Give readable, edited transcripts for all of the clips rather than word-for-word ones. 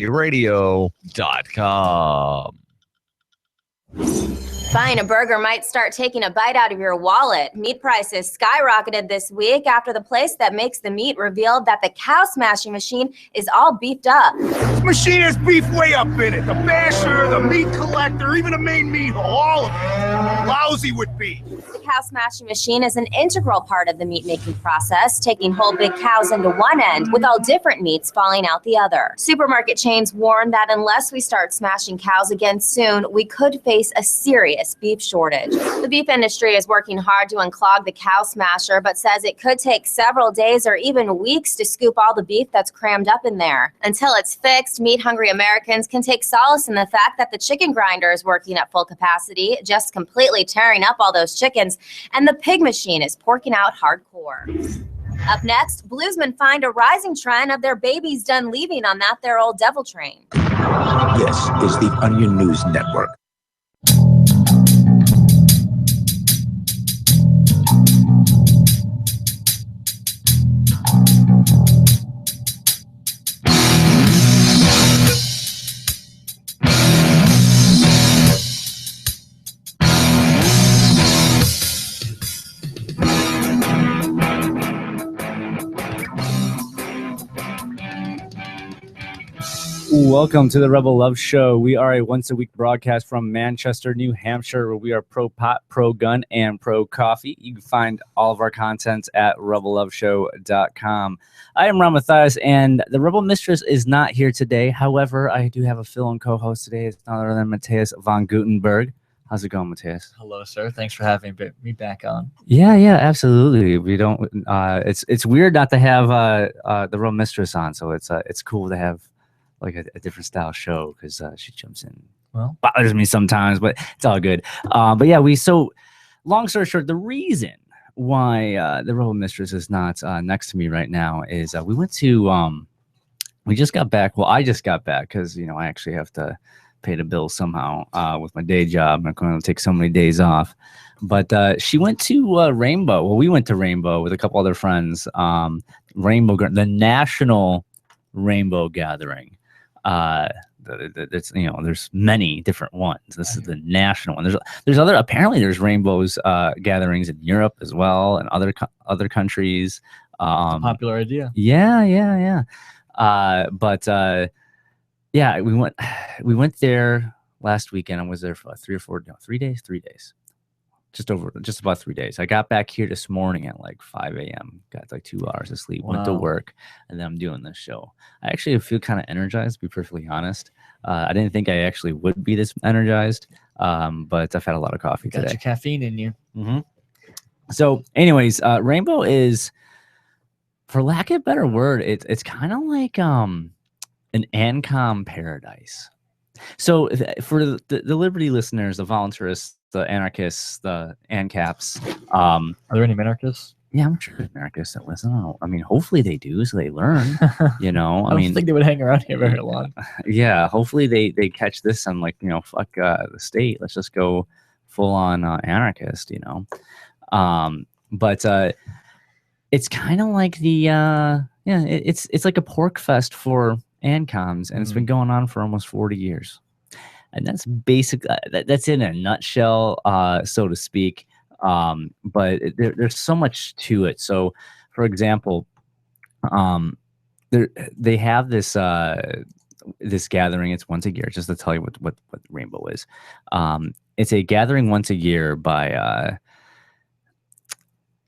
Radio.com. Buying a burger might start taking a bite out of your wallet. Meat prices skyrocketed this week after the place that makes the meat revealed that the cow smashing machine is all beefed up. This machine has beef way up in it. The basher, the meat collector, even the main meat hole, all of it. Lousy with beef. The cow smashing machine is an integral part of the meat making process, taking whole big cows into one end, with all different meats falling out the other. Supermarket chains warn that unless we start smashing cows again soon, we could face a serious beef shortage. The beef industry is working hard to unclog the cow smasher, but says it could take several days or even weeks to scoop all the beef that's crammed up in there. Until it's fixed, meat-hungry Americans can take solace in the fact that the chicken grinder is working at full capacity, just completely tearing up all those chickens, and the pig machine is porking out hardcore. Up next, bluesmen find a rising trend of their babies done leaving on that their old devil train. This is the Onion News Network. Welcome to the Rebel Love Show. We are a once-a-week broadcast from Manchester, New Hampshire, where we are pro-pot, pro-gun, and pro-coffee. You can find all of our content at rebelloveshow.com. I am Mathias, and the Rebel Mistress is not here today. However, I do have a fill-in co-host today. It's none other than Mathias von Gutenberg. How's it going, Mathias? Hello, sir. Thanks for having me back on. Yeah, absolutely. We don't. It's weird not to have the Rebel Mistress on, so it's cool to have like a different style show because she jumps in. Well, bothers me sometimes, but it's all good. But yeah, so long story short, the reason why the Rebel Mistress is not next to me right now is we went to we just got back. Well, I just got back because I actually have to pay the bill somehow with my day job. I'm not going to take so many days off. But she went to Rainbow. Well, we went to Rainbow with a couple other friends. Rainbow, the National Rainbow Gathering. There's many different ones. This is the national one. There's other. Apparently, there's rainbows gatherings in Europe as well and other countries. Popular idea. Yeah. We went there last weekend. I was there for 3 days. Just about 3 days. I got back here this morning at like 5 a.m. Got like 2 hours of sleep, went to work, and then I'm doing this show. I actually feel kind of energized, to be perfectly honest. I didn't think I actually would be this energized, but I've had a lot of coffee today. Got your caffeine in you. Mm-hmm. So anyways, Rainbow is, for lack of a better word, it's kind of like an ANCOM paradise. So for the Liberty listeners, the voluntarists, the anarchists, the ANCAPs. Are there any anarchists? Yeah, I'm sure there's anarchists that listen. I mean, hopefully they do, so they learn. I don't think they would hang around here very long. Yeah, hopefully they catch this and fuck the state. Let's just go full on anarchist. But it's kind of like it's like a pork fest for ANCOMs, and it's been going on for almost 40 years. And that's basically, that's in a nutshell, so to speak. But there's so much to it. So, for example, they have this gathering. It's once a year. Just to tell you what Rainbow is. It's a gathering once a year by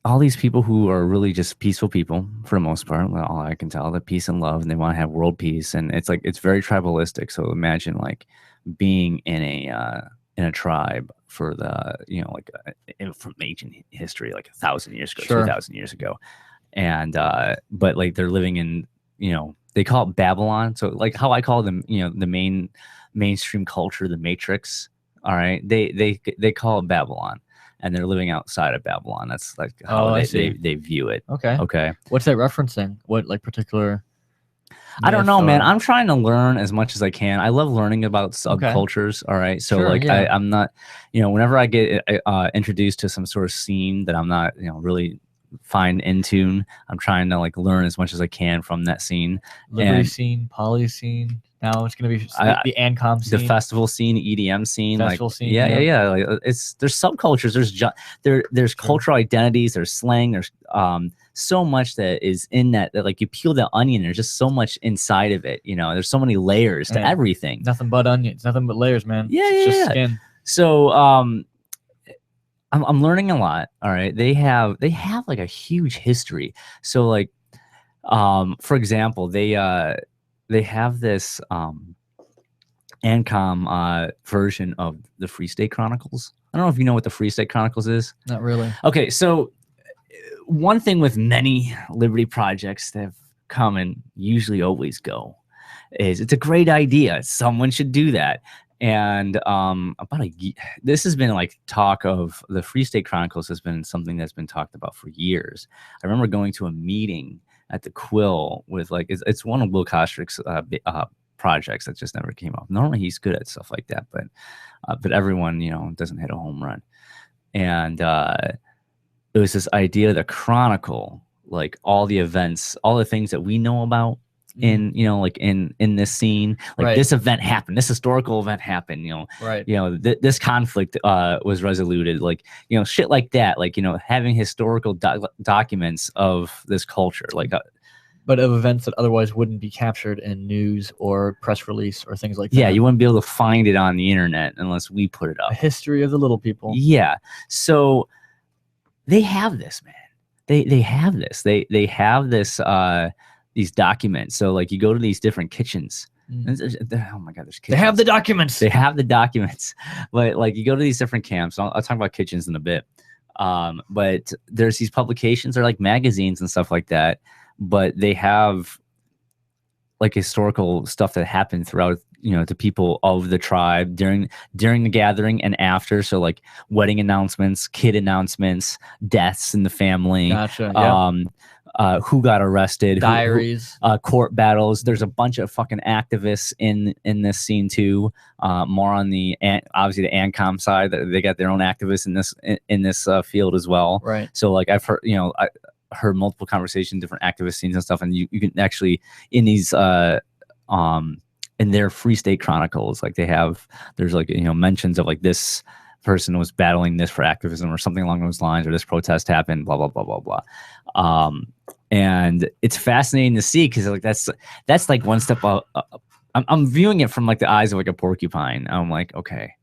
all these people who are really just peaceful people for the most part. Well, all I can tell, the peace and love, and they want to have world peace. And it's very tribalistic. So imagine like being in a tribe for the from ancient history, like 1,000 years ago, sure. 2,000 years ago, and but like they're living in they call it Babylon. So like how I call them, the mainstream culture, the Matrix. All right, they call it Babylon, and they're living outside of Babylon. That's like how they view it. Okay. What's that referencing? What like particular? I don't know, man. I'm trying to learn as much as I can. I love learning about subcultures. All right. So I'm not, whenever I get introduced to some sort of scene that I'm not, really find in tune, I'm trying to like learn as much as I can from that scene. Liberty scene, poly scene. Now it's gonna be the Ancom scene, the festival scene, EDM scene, festival scene. Yeah. Like, there's subcultures. There's cultural identities. There's slang. There's so much that is in that like you peel the onion. There's just so much inside of it. You know, there's so many layers to everything. Nothing but onions. Nothing but layers, man. Yeah, it's just skin. So I'm learning a lot. All right, they have like a huge history. So like for example, they have this Ancom version of the Free State Chronicles. I don't know if you know what the Free State Chronicles is. Not really. Okay, so one thing with many liberty projects that have come and usually always go is it's a great idea. Someone should do that. And this has been like talk of the Free State Chronicles has been something that's been talked about for years. I remember going to a meeting at the Quill with like it's one of Will Kostrick's projects that just never came up. Normally he's good at stuff like that, but everyone, you know, doesn't hit a home run. And it was this idea to chronicle like all the events, all the things that we know about in, you know, like in this scene, like this event happened, this historical event happened, you know, you know, this conflict was resoluted, like, you know, shit like that, like, you know, having historical documents of this culture, like but of events that otherwise wouldn't be captured in news or press release or things like that. Yeah, you wouldn't be able to find it on the internet unless we put it up. A history of the little people. Yeah. So they have this, man. They have this. They have this these documents. So like you go to these different kitchens. Oh my God, there's kitchens. They have the documents. They have the documents. But like you go to these different camps. I'll talk about kitchens in a bit. But there's these publications or like magazines and stuff like that. But they have like historical stuff that happened throughout, you know, to people of the tribe during the gathering and after. So like wedding announcements, kid announcements, deaths in the family. Gotcha. Who got arrested, diaries, court battles. There's a bunch of fucking activists in this scene too. More on the obviously the Ancom side, they got their own activists in this field as well. Right. So like I've heard, you know, I heard multiple conversations, different activist scenes and stuff, and you can actually in these in their Free State Chronicles, like there's like, you know, mentions of like this person was battling this for activism or something along those lines, or this protest happened, blah blah blah blah blah. And it's fascinating to see because like that's like one step up. I'm viewing it from like the eyes of like a porcupine. I'm like, okay,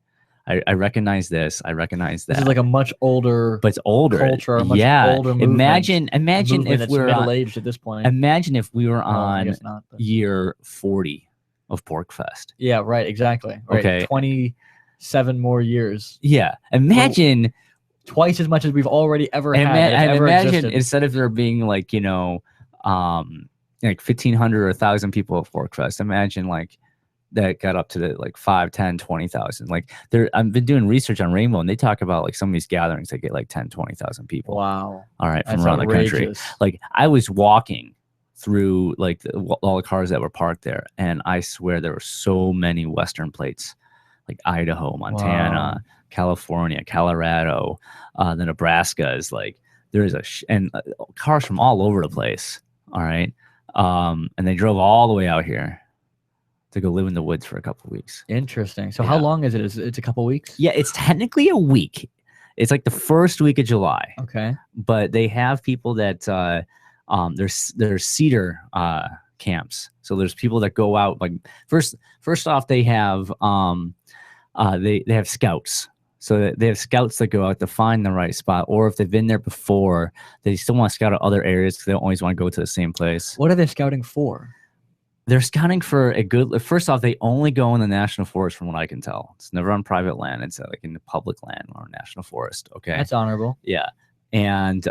I recognize this. I recognize that. This is like a much older, but it's older culture. A much older imagine if we're middle-aged at this point. Imagine if we were on year 40 of Porkfest. Yeah, right. Exactly. Right. Okay. 27 more years. Yeah. Imagine twice as much as we've already ever had. And imagine existed. Instead of there being like, you know, like 1,500 or 1,000 people at Porkfest, imagine like that got up to the like 5, 10, 20,000. Like I've been doing research on Rainbow and they talk about like some of these gatherings that get like 10, 20,000 people. Wow. All right. From around the country. Like I was walking through like all the cars that were parked there. And I swear there were so many Western plates, like Idaho, Montana, California, Colorado, the Nebraska is like, there is and cars from all over the place. All right. And they drove all the way out here to go live in the woods for a couple of weeks. Interesting. So how long is it? It's a couple of weeks? Yeah, it's technically a week. It's like the first week of July. Okay. But they have people that there's cedar camps. So there's people that go out like first off they have they have scouts. So they have scouts that go out to find the right spot, or if they've been there before, they still want to scout out other areas because they don't always want to go to the same place. What are they scouting for? They're scouting for a good. First off, they only go in the national forest, from what I can tell. It's never on private land. It's like in the public land or national forest. Okay, that's honorable. Yeah, and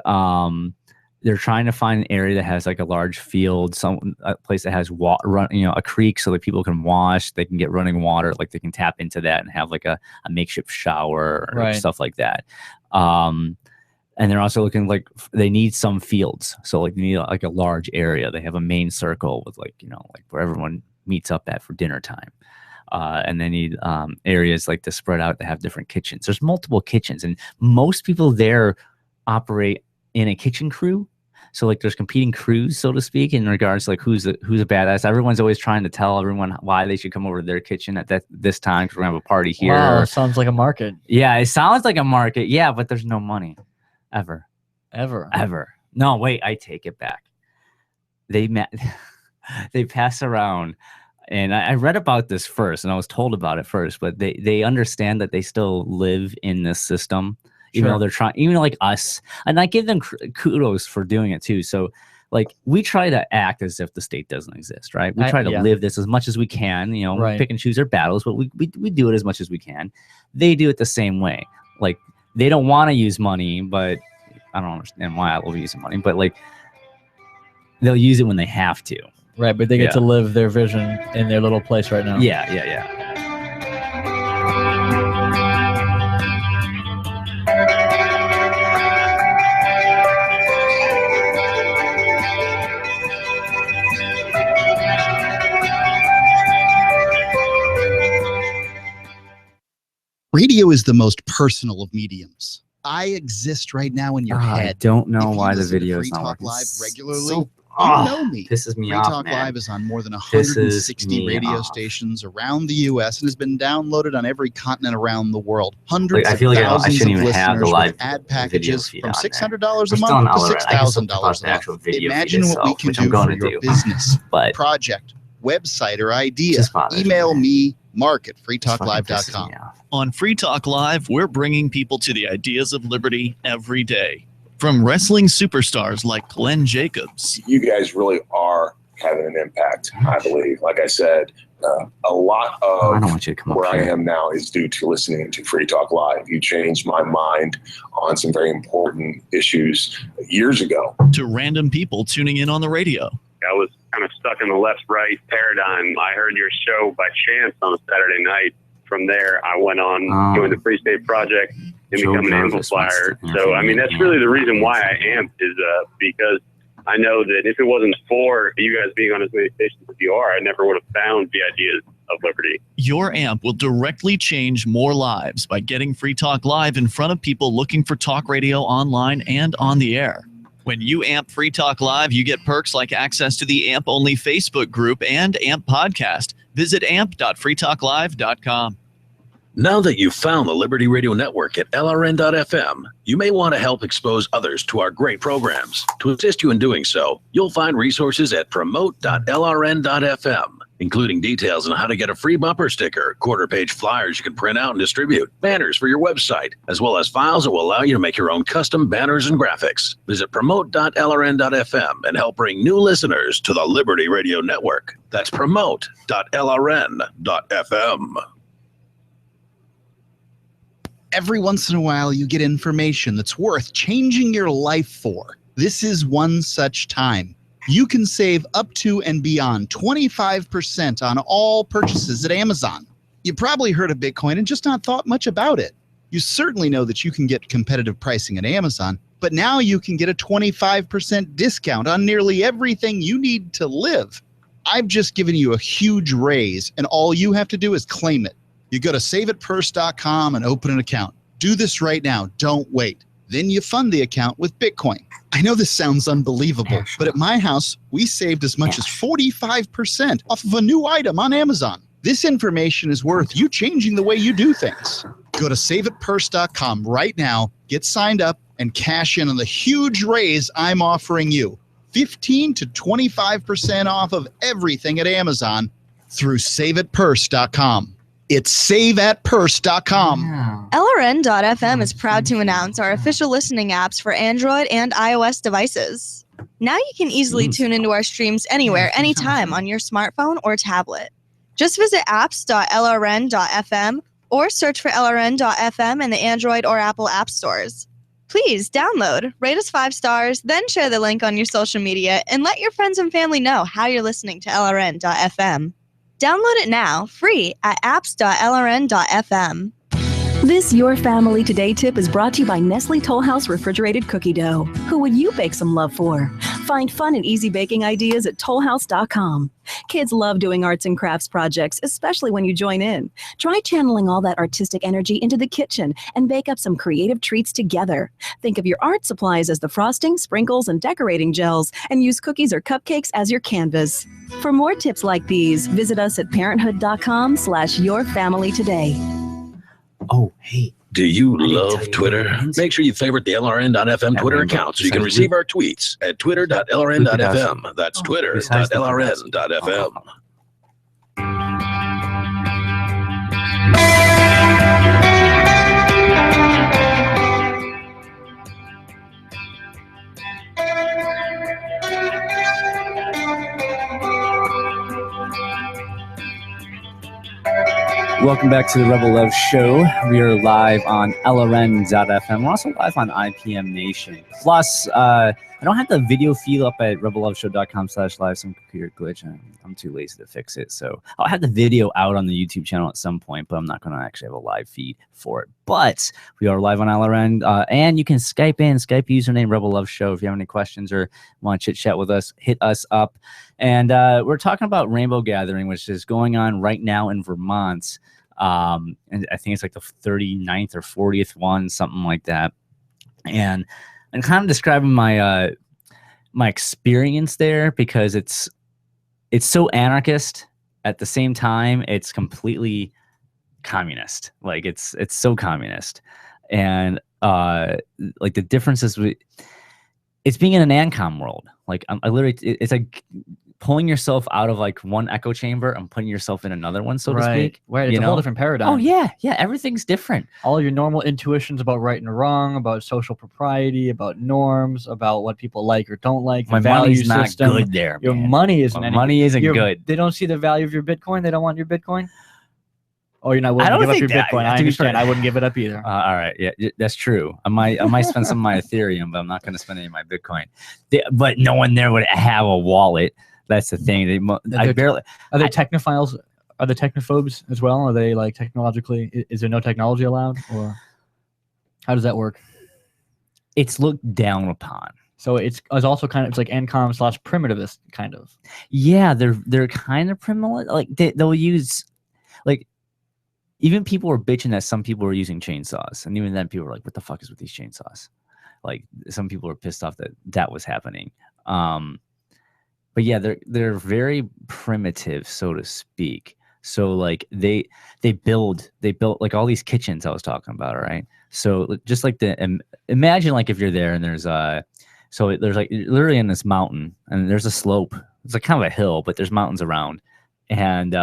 they're trying to find an area that has like a large field, a place that has water, you know, a creek, so that people can wash. They can get running water, like they can tap into that and have like a makeshift shower or stuff like that. And they're also looking like they need some fields. So like they need like a large area. They have a main circle with like, you know, like where everyone meets up at for dinner time. And they need areas like to spread out to have different kitchens. There's multiple kitchens and most people there operate in a kitchen crew. So like there's competing crews, so to speak, in regards to like who's a badass. Everyone's always trying to tell everyone why they should come over to their kitchen at this time because we're gonna have a party here. Wow, sounds like a market. Yeah, it sounds like a market. Yeah, but there's no money, ever. No, wait, I take it back. They pass around, and I read about this first, and I was told about it first, but they understand that they still live in this system. Even though they're trying, even like us, and I give them kudos for doing it too. So, like, we try to act as if the state doesn't exist, right? We try to live this as much as we can. You know, we pick and choose our battles, but we do it as much as we can. They do it the same way. Like, they don't want to use money, but I don't understand why I love using money. But like, they'll use it when they have to. Right, but they get to live their vision in their little place right now. Yeah. Radio is the most personal of mediums. I exist right now in your head. I don't know why the video is not working. Live regularly. You know me. Pisses me Free off, Talk man. Live is on more than 160 radio stations around the U.S. and has been downloaded on every continent around the world. Hundreds I feel of like I thousands shouldn't of even have the listeners live with ad packages from $600 a a month to $6,000 a month. Imagine what we can do for your business, project, website, or idea. Email me, Mark at freetalklive.com. On Free Talk Live, we're bringing people to the ideas of liberty every day. From wrestling superstars like Glenn Jacobs. You guys really are having an impact, I believe. Like I said, a lot of where I am now is due to listening to Free Talk Live. You changed my mind on some very important issues years ago. To random people tuning in on the radio. I was kind of stuck in the left-right paradigm. I heard your show by chance on a Saturday night. From there, I went on doing the Free State Project and become an amplifier. So, I mean, that's really the reason why I amped is because I know that if it wasn't for you guys being on as many stations as you are, I never would have found the ideas of liberty. Your amp will directly change more lives by getting Free Talk Live in front of people looking for talk radio online and on the air. When you amp Free Talk Live, you get perks like access to the AMP-only Facebook group and AMP podcast. Visit amp.freetalklive.com. Now that you've found the Liberty Radio Network at LRN.FM, you may want to help expose others to our great programs. To assist you in doing so, you'll find resources at promote.lrn.fm, including details on how to get a free bumper sticker, quarter-page flyers you can print out and distribute, banners for your website, as well as files that will allow you to make your own custom banners and graphics. Visit promote.lrn.fm and help bring new listeners to the Liberty Radio Network. That's promote.lrn.fm. Every once in a while, you get information that's worth changing your life for. This is one such time. You can save up to and beyond 25% on all purchases at Amazon. You probably heard of Bitcoin and just not thought much about it. You certainly know that you can get competitive pricing at Amazon, but now you can get a 25% discount on nearly everything you need to live. I've just given you a huge raise, and all you have to do is claim it. You go to saveitpurse.com and open an account. Do this right now. Don't wait. Then you fund the account with Bitcoin. I know this sounds unbelievable, but at my house, we saved as much as 45% off of a new item on Amazon. This information is worth you changing the way you do things. Go to saveitpurse.com right now, get signed up, and cash in on the huge raise I'm offering you. 15 to 25% off of everything at Amazon through saveitpurse.com. It's saveatpurse.com. LRN.FM is proud to announce our official listening apps for Android and iOS devices. Now you can easily tune into our streams anywhere, anytime on your smartphone or tablet. Just visit apps.lrn.fm or search for LRN.FM in the Android or Apple app stores. Please download, rate us 5 stars, then share the link on your social media and let your friends and family know how you're listening to LRN.FM. Download it now, free, at apps.lrn.fm. This Your Family Today tip is brought to you by Nestle Toll House Refrigerated Cookie Dough. Who would you bake some love for? Find fun and easy baking ideas at tollhouse.com. Kids love doing arts and crafts projects, especially when you join in. Try channeling all that artistic energy into the kitchen and bake up some creative treats together. Think of your art supplies as the frosting, sprinkles, and decorating gels, and use cookies or cupcakes as your canvas. For more tips like these, visit us at parenthood.com/yourfamilytoday. Oh, hey. Do you love Twitter? Make sure you favorite the LRN.FM Twitter account so you can receive our tweets at twitter.lrn.fm. That's twitter.lrn.fm. Welcome back to the Rebel Love Show. We are live on LRN.FM. We're also live on IPMNation. Plus, I don't have the video feed up at rebelloveshow.com/live. Some computer glitch. I'm too lazy to fix it. So I'll have the video out on the YouTube channel at some point, but I'm not going to actually have a live feed for it. But we are live on LRN, and you can Skype in. Skype username Rebel Love Show. If you have any questions or want to chit chat with us, hit us up. And we're talking about Rainbow Gathering, which is going on right now in Vermont. And I think it's like the 39th or 40th one, something like that. And I'm kind of describing my my experience there because it's so anarchist. At the same time, it's completely communist. Like it's so communist. And like the difference is it's being in an ANCOM world. Like I literally, it's like pulling yourself out of like one echo chamber and putting yourself in another one, so to speak. Right. It's a whole different paradigm. Oh yeah. Everything's different. All your normal intuitions about right and wrong, about social propriety, about norms, about what people like or don't like. My money's not good there. Your money isn't. Money isn't good. They don't see the value of your Bitcoin. They don't want your Bitcoin. Oh, you're not willing to give up your Bitcoin. I understand. I wouldn't give it up either. All right. Yeah, that's true. I might spend some of my Ethereum, but I'm not going to spend any of my Bitcoin. But no one there would have a wallet. That's the thing. Are they technophiles? Are they technophobes as well? Are they like technologically? Is there no technology allowed, or how does that work? It's looked down upon. So it's also kind of it's like ANCOM/primitivist kind of. Yeah, they're kind of primitive. Like they'll use like even people were bitching that some people were using chainsaws, and even then people were like, "What the fuck is with these chainsaws?" Like some people were pissed off that was happening. But yeah, they're very primitive, so to speak. So like they built like all these kitchens I was talking about, right? So just like imagine like if you're there and there's there's like literally in this mountain and there's a slope. It's like kind of a hill, but there's mountains around, and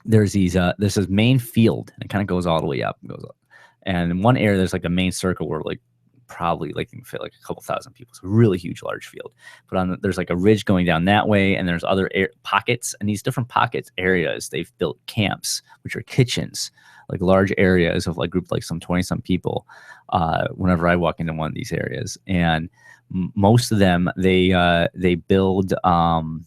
there's this main field and it kind of goes all the way up, and in one area there's like a main circle where like probably like can fit like a couple thousand people. It's a really huge, large field. But there's like a ridge going down that way, and there's other pockets. And these different pockets areas, they've built camps, which are kitchens, like large areas of like grouped like some 20-some people. Whenever I walk into one of these areas, and most of them they build they'll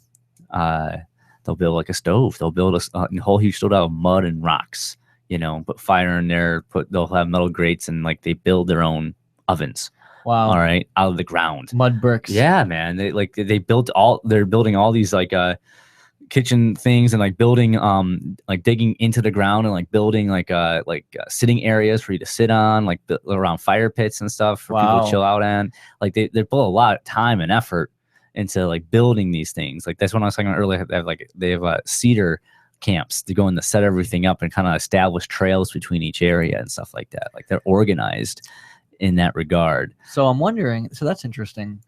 build like a stove. They'll build a whole huge stove out of mud and rocks. Put fire in there. They'll have metal grates, and like they build their own ovens. Wow. All right. Out of the ground. Mud bricks. Yeah, man. They're building all these like kitchen things and like building like digging into the ground and like building like sitting areas for you to sit on, like around fire pits and stuff for people to chill out in. Like they put a lot of time and effort into like building these things. Like that's what I was talking about earlier. They have cedar camps to go in to set everything up and kind of establish trails between each area and stuff like that. Like they're organized in that regard. So I'm wondering, so that's interesting.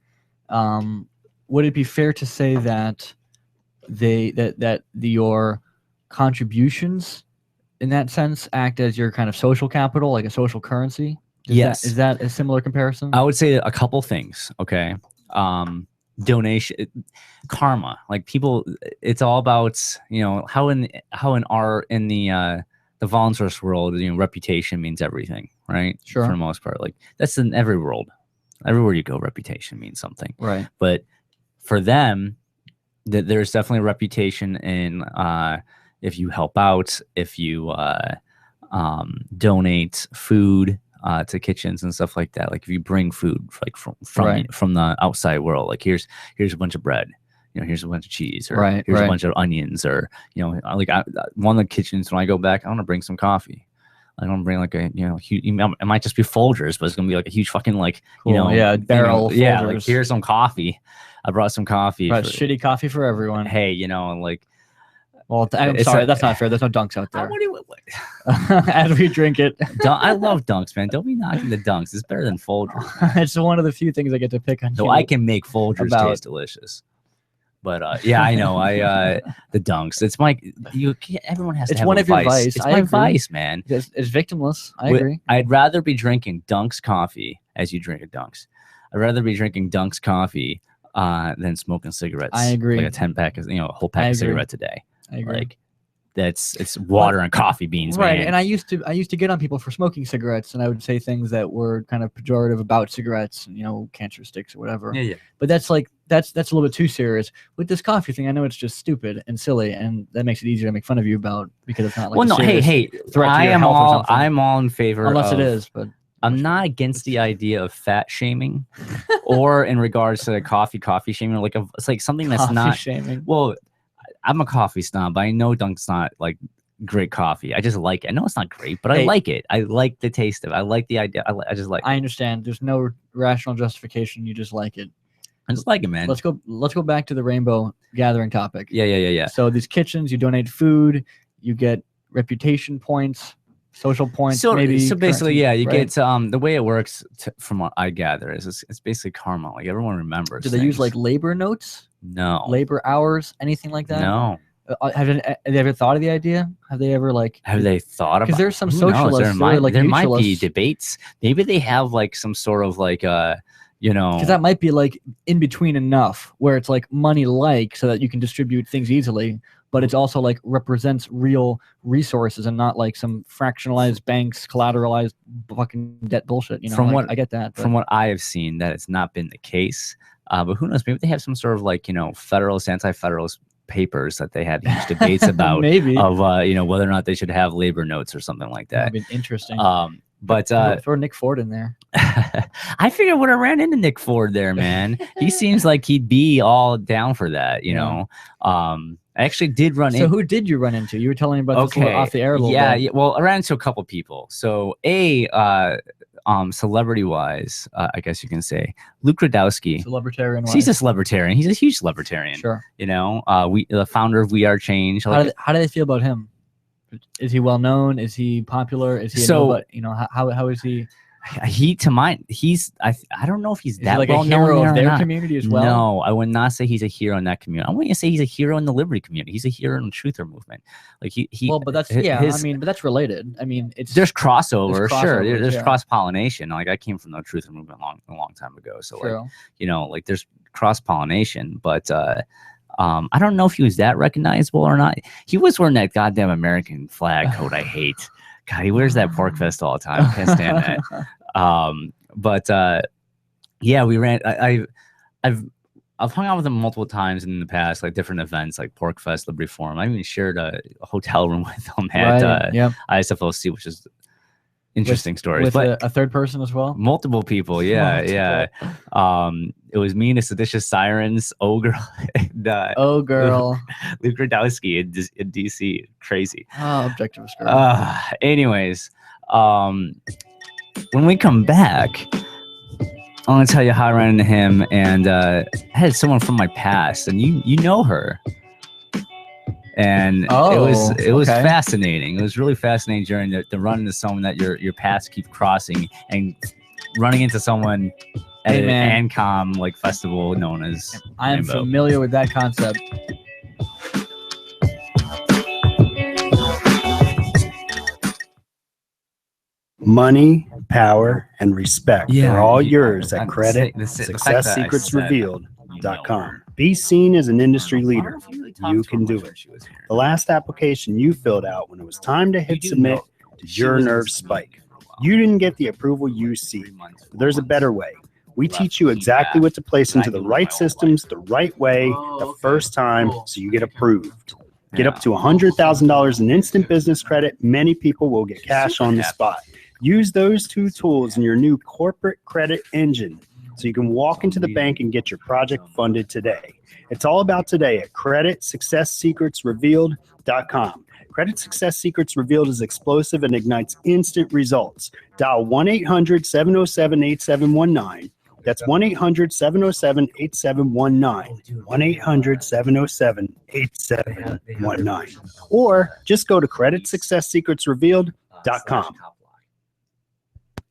Would it be fair to say that your contributions in that sense act as your kind of social capital, like a social currency? Yes. Is that a similar comparison? I would say a couple things. Okay. Donation, karma, like people, it's all about, how in the volunteers world, reputation means everything, right? Sure. For the most part, like that's in every world. Everywhere you go, reputation means something. Right. But for them, there's definitely a reputation in if you help out, if you donate food to kitchens and stuff like that. Like if you bring food like from the outside world, like here's a bunch of bread, here's a bunch of cheese, or here's a bunch of onions, or like one of the kitchens when I go back, I want to bring some coffee. I don't bring like a huge, it might just be Folgers, but it's gonna be like a huge fucking like barrel. Yeah, like here's some coffee. I brought some coffee. Shitty coffee for everyone. Hey, like. Well, I'm sorry, that's not fair. There's no dunks out there. As we drink it. I love dunks, man. Don't be knocking the dunks. It's better than Folgers. It's one of the few things I get to pick on. So I can make Folgers taste delicious. But yeah, I know. The dunks. It's everyone has to have one of your vice. vice. It's my vice, man. It's victimless. I agree. I'd rather be drinking Dunks coffee as you drink a Dunks. I'd rather be drinking Dunks coffee than smoking cigarettes. I agree. Like a 10-pack, a whole pack of cigarettes a day. I agree. Like it's water and coffee beans, right? Man. And I used to get on people for smoking cigarettes, and I would say things that were kind of pejorative about cigarettes, cancer sticks or whatever. Yeah. But that's a little bit too serious. With this coffee thing, I know it's just stupid and silly, and that makes it easier to make fun of you about because it's not like threat to your health or something. I'm all in favor. Unless it is, but I'm not against the idea of fat shaming, or in regards to coffee shaming. Like it's like something that's coffee not shaming. Well, I'm a coffee snob, but I know Dunk's not like great coffee. I just like it. I know it's not great, but I like it. I like the taste of it. I like the idea. I just like it. I understand. There's no rational justification. You just like it. I just like it, man. Let's go back to the rainbow gathering topic. Yeah. So these kitchens, you donate food, you get reputation points, social points. So maybe basically, currency, you get the way it works from what I gather is it's basically karma. Like everyone remembers. Do they use like labor notes? No. Labor hours, anything like that? No. Have they ever thought of the idea? Have they ever Have they thought about? Because there's some Who socialists. knows? There might be debates. Maybe they have like some sort of like because that might be like in between enough where it's like money so that you can distribute things easily, but it's also like represents real resources and not like some fractionalized banks collateralized fucking debt bullshit. I get that. From what I have seen, that it's not been the case. But who knows? Maybe they have some sort of like federalist, anti-federalist papers that they had huge debates about. Maybe of whether or not they should have labor notes or something like that. That'd be interesting. But throw Nick Ford in there. I figured when I ran into Nick Ford there, man, he seems like he'd be all down for that. I actually did run into. So who did you run into? You were telling me about this off the air a little bit. Yeah. Well, I ran into a couple people. So celebrity wise, I guess you can say Luke Radowski. Celebritarian. He's a celebritarian. He's a huge celebritarian. Sure. The founder of We Are Change. How do they feel about him? Is he well known? Is he popular? Is he how is he? I don't know if he's that like well a hero known of their community as well. No, I would not say he's a hero in that community. I wouldn't say he's a hero in the liberty community. He's a hero in the truther movement. Like he well, but that's but that's related. I mean, there's crossover, sure. There's yeah. cross pollination. Like I came from the truther movement a long time ago, so True. like there's cross pollination, but I don't know if he was that recognizable or not. He was wearing that goddamn American flag coat. I hate. God, he wears that pork vest all the time. I can't stand that. Yeah, we ran. I've hung out with him multiple times in the past, like different events, like Pork Fest, Liberty Forum. I even shared a hotel room with him at ISFLC, which is interesting stories. With but a third person as well. Multiple people, yeah. It was me and the Seditious Sirens, Girl, and, Girl, Luke Radowski in DC. Crazy. Objective discrimination. Anyways, when we come back, I want to tell you how I ran into him, and I had someone from my past, and you know her. And it was fascinating. It was really fascinating during the run into someone that your paths keep crossing, and running into someone at an ANCOM like festival known as I am Rainbow. familiar with that concept. Money, power, and respect are all yours at creditsuccesssecretsrevealed.com. Be seen as an industry leader. You can do it. The last application you filled out when it was time to hit submit, did your nerves spike? You didn't get the approval you seek. There's a better way. We teach you exactly what to place into the right systems the right way the first time so you get approved. Get up to $100,000 in instant business credit. Many people will get cash on the spot. Use those two tools in your new corporate credit engine so you can walk into the bank and get your project funded today. It's all about today at creditsuccesssecretsrevealed.com. Credit Success Secrets Revealed is explosive and ignites instant results. Dial 1-800-707-8719. That's 1-800-707-8719. 1-800-707-8719. Or just go to creditsuccesssecretsrevealed.com.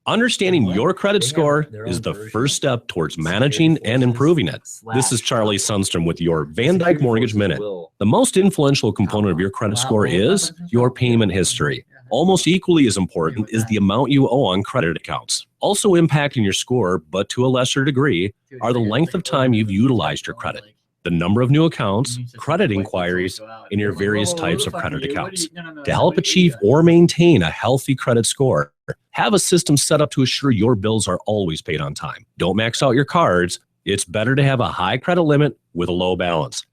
Understanding your credit score is the first step towards managing and improving it. This is Charlie Sundstrom with your Van Dyke Mortgage Minute. The most influential component of your credit score is your payment history. Almost equally as important is the amount you owe on credit accounts. Also impacting your score, but to a lesser degree, are the length of time you've utilized your credit, the number of new accounts, credit inquiries, and your various types of credit accounts. To help achieve or maintain a healthy credit score, have a system set up to assure your bills are always paid on time. Don't max out your cards. It's better to have a high credit limit with a low balance.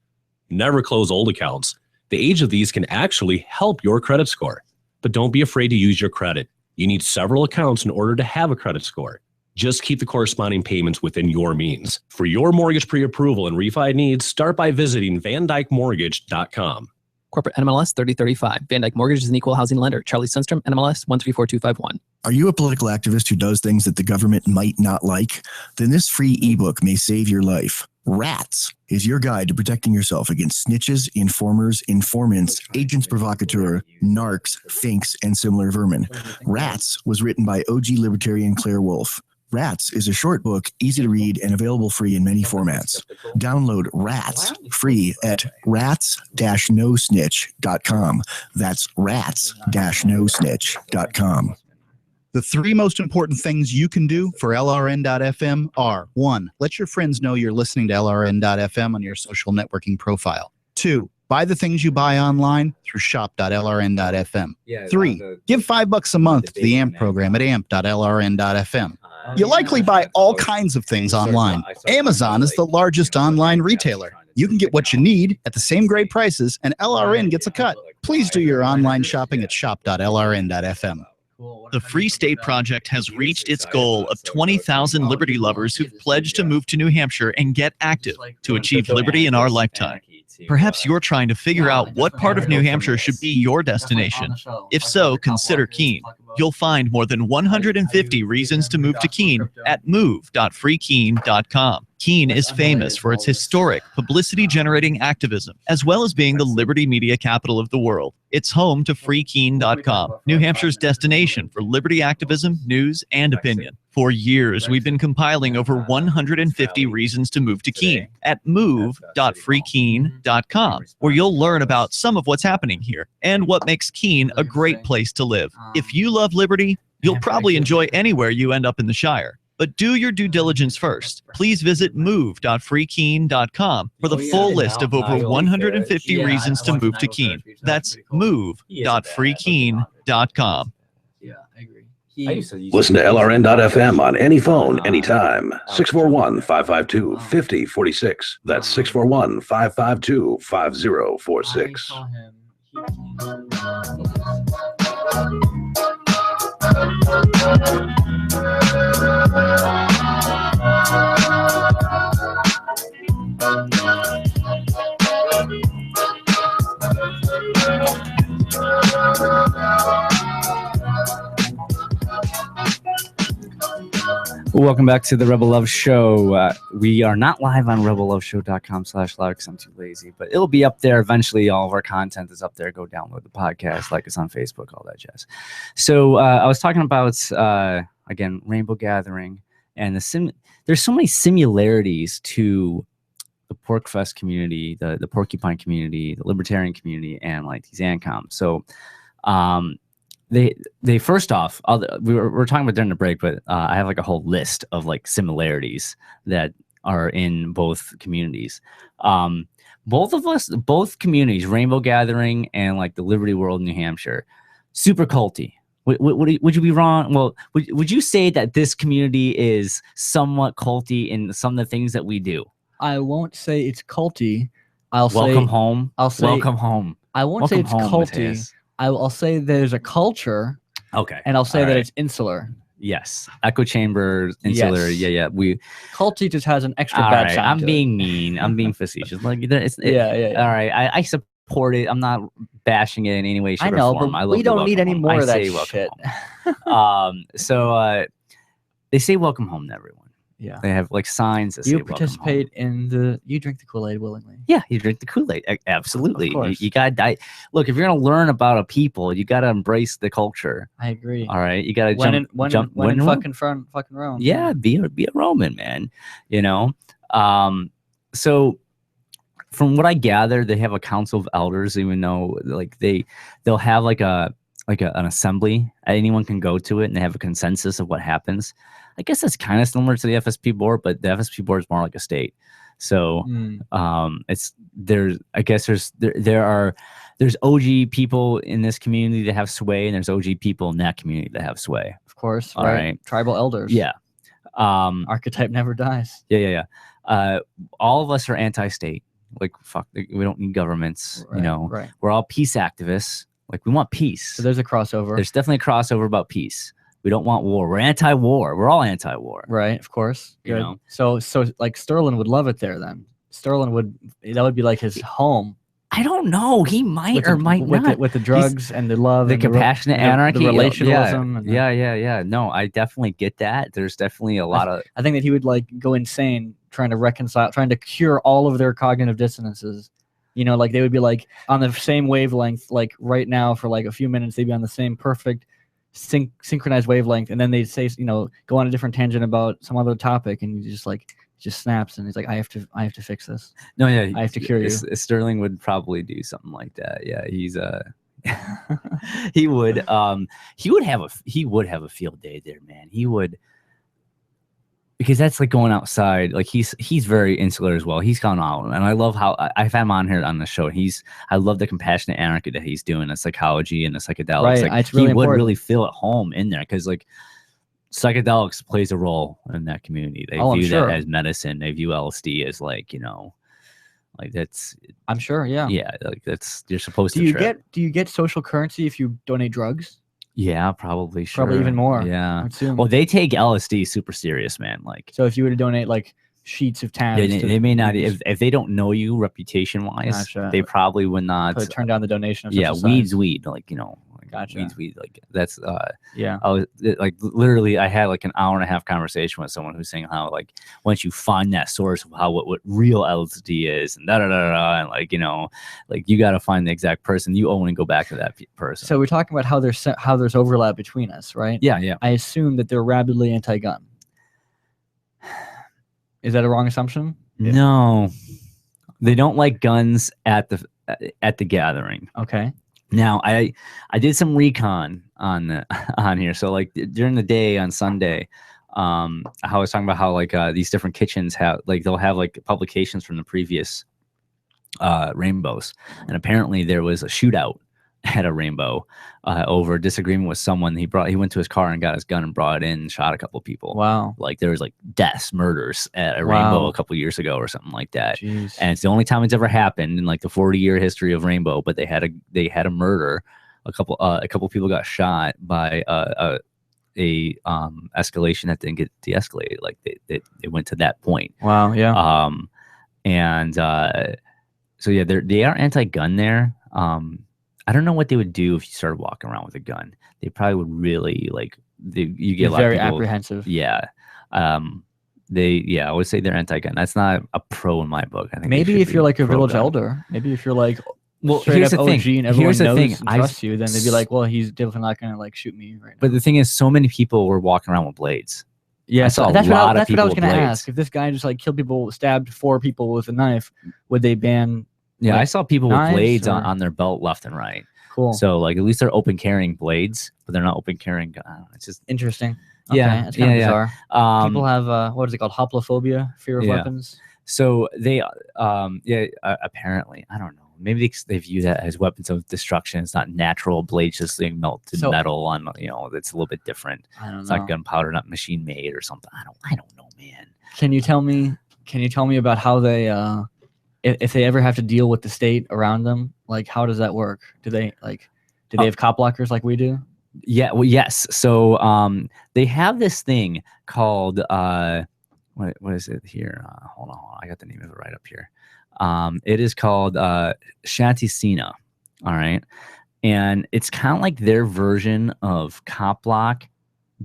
Never close old accounts. The age of these can actually help your credit score. But don't be afraid to use your credit. You need several accounts in order to have a credit score. Just keep the corresponding payments within your means. For your mortgage pre-approval and refi needs, start by visiting vandykemortgage.com. Corporate NMLS 3035. Van Dyke Mortgage is an equal housing lender. Charlie Sundstrom, NMLS 134251. Are you a political activist who does things that the government might not like? Then this free ebook may save your life. Rats is your guide to protecting yourself against snitches, informers, informants, agents provocateur, narcs, finks, and similar vermin. Rats was written by OG libertarian Claire Wolfe. Rats is a short book, easy to read, and available free in many formats. Download Rats free at rats-nosnitch.com. That's rats-nosnitch.com. The three most important things you can do for LRN.FM are: 1. Let your friends know you're listening to LRN.FM on your social networking profile. 2. Buy the things you buy online through shop.lrn.fm. 3. Give $5 a month to the AMP program at amp.lrn.fm. You likely buy all kinds of things online. Amazon is the largest online retailer. You can get what you need at the same great prices, and LRN gets a cut. Please do your online shopping at shop.lrn.fm. The Free State Project has reached its goal of 20,000 liberty lovers who've pledged to move to New Hampshire and get active to achieve liberty in our lifetime. Perhaps you're trying to figure out what part of New Hampshire should be your destination. If so, consider Keene. You'll find more than 150 reasons to move to Keene at move.freekeene.com. Keene is famous for its historic, publicity-generating activism, as well as being the liberty media capital of the world. It's home to freekeene.com, New Hampshire's destination for liberty activism, news, and opinion. For years, we've been compiling over 150 reasons to move to Keene at move.freekeene.com, where you'll learn about some of what's happening here and what makes Keene a great place to live. If you love liberty, you'll probably enjoy anywhere you end up in the Shire. But do your due diligence first. Please visit move.freekeene.com for the full list of over 150 reasons to move to Keene. That's move.freekeene.com. Listen to LRN.FM on any phone, anytime. 641-552-5046. That's 641-552-5046. Welcome back to the Rebel Love Show. We are not live on rebelloveshow.com/live because I'm too lazy, but it'll be up there eventually. All of our content is up there. Go download the podcast, like us on Facebook, all that jazz. So I was talking about, again, Rainbow Gathering, and there's so many similarities to the Porkfest community, the Porcupine community, the Libertarian community, and like these ANCOMs. So they first off, we were talking about during the break, but I have like a whole list of like similarities that are in both communities. Both communities, Rainbow Gathering and like the Liberty World in New Hampshire, super culty. Would you be wrong? Well, would you say that this community is somewhat culty in some of the things that we do? I won't say it's culty. I'll say welcome home. I'll say welcome home. I won't say it's culty. I'll say there's a culture. Okay. And I'll say that it's insular. Yes. Echo chamber, insular. Yes. Yeah. Culty just has an extra all bad right, sound. I'm to being it. mean. I'm being facetious. Like, yeah. All right. I support it. I'm not bashing it in any way, shape, I know, or form. but I love we don't need any more of that shit. Home. So they say welcome home to everyone. Yeah. They have like signs that say you participate in you drink the Kool-Aid willingly. Yeah, you drink the Kool-Aid. Absolutely. Of course. You gotta die. Look, if you're gonna learn about a people, you gotta embrace the culture. I agree. All right. You gotta jump in fucking Rome. Yeah, be a Roman, man. You know? So from what I gather, they have a council of elders, even though like they'll have like an assembly. Anyone can go to it and they have a consensus of what happens. I guess that's kind of similar to the FSP board, but the FSP board is more like a state. So there's OG people in this community that have sway, and there's OG people in that community that have sway. Of course, all right. Tribal elders. Yeah. Archetype never dies. Yeah. All of us are anti-state. Like fuck, we don't need governments. Right, you know, right. We're all peace activists. Like we want peace. So there's a crossover. There's definitely a crossover about peace. We don't want war. We're anti-war. We're all anti-war. Right, of course. You Good. know? So like Sterling would love it there then. Sterling that would be like his home. I don't know. He might or might not. With the drugs and the love. The and compassionate anarchy. The relationalism. Yeah. No, I definitely get that. There's definitely a lot of... I think that he would like go insane trying to cure all of their cognitive dissonances. You know, like they would be like on the same wavelength, like right now for like a few minutes, they'd be on the same perfect synchronized wavelength, and then they'd say, you know, go on a different tangent about some other topic, and he just snaps, and he's like, I have to fix this. No, yeah, I have to cure you. Sterling would probably do something like that. Yeah, he's he would have a field day there, man. He would, because that's like going outside. Like he's very insular as well. He's gone out, and I love how I've had him on here on the show. I love the compassionate anarchy that he's doing, the psychology and the psychedelics. Right, like, it's really he would important. really feel at home in there, because like psychedelics plays a role in that community. They view that as medicine. They view LSD as like, you know, like that's. I'm sure. Yeah. Yeah, like that's you're supposed to. Do you get social currency if you donate drugs? Yeah, probably. Sure. Probably even more. Yeah. Well, they take LSD super serious, man. Like, so if you were to donate like sheets of tabs, they may not. If they don't know you reputation wise, they probably would not turn down the donation. Of yeah, weed. Like, you know. Gotcha. Weed. Like that's. Yeah. I was like literally. I had like an hour and a half conversation with someone who's saying how like once you find that source of how what real LSD is and and like, you know, like you got to find the exact person. You only go back to that person. So we're talking about how there's overlap between us, right? Yeah. I assume that they're rabidly anti-gun. Is that a wrong assumption? No, they don't like guns at the gathering. Okay. Now I did some recon on here. So like during the day on Sunday, I was talking about how like these different kitchens have like they'll have like publications from the previous rainbows, and apparently there was a shootout at a rainbow over disagreement with someone. He went to his car and got his gun and brought it in and shot a couple people. Wow. Like there was like deaths, murders at a rainbow a couple years ago or something like that. Jeez. And it's the only time it's ever happened in like the 40-year history of rainbow. But they had a murder. A couple people got shot by a escalation that didn't get de-escalated. Like they went to that point. Wow. Yeah. So yeah, they are anti-gun there. I don't know what they would do if you started walking around with a gun. They probably would really like. You get a lot very of people, apprehensive. Yeah. I would say they're anti-gun. That's not a pro in my book. I think maybe if you're like a village elder, maybe if you're like here's the thing. OG and everyone knows and trusts you, then they'd be like, well, he's definitely not gonna like shoot me right now. But the thing is, so many people were walking around with blades. Yeah, so that's what I was gonna ask. If this guy just like killed people, stabbed 4 people with a knife, would they ban? Yeah, like, I saw people with blades or... on their belt left and right. Cool. So like at least they're open carrying blades, but they're not open carrying. It's just interesting. Yeah, it's kind of bizarre. People have what is it called? Hoplophobia, fear of weapons. So they apparently, I don't know. Maybe they view that as weapons of destruction. It's not natural blades just being melted metal on. You know, it's a little bit different. I don't know. It's not gunpowder, not machine made or something. I don't know, man. Can you tell me about how they if they ever have to deal with the state around them, like how does that work? Do they have cop blockers like we do? Yeah, well, yes. So they have this thing called what is it here? Hold on, I got the name of it right up here. It is called Shantisina. All right, and it's kind of like their version of cop block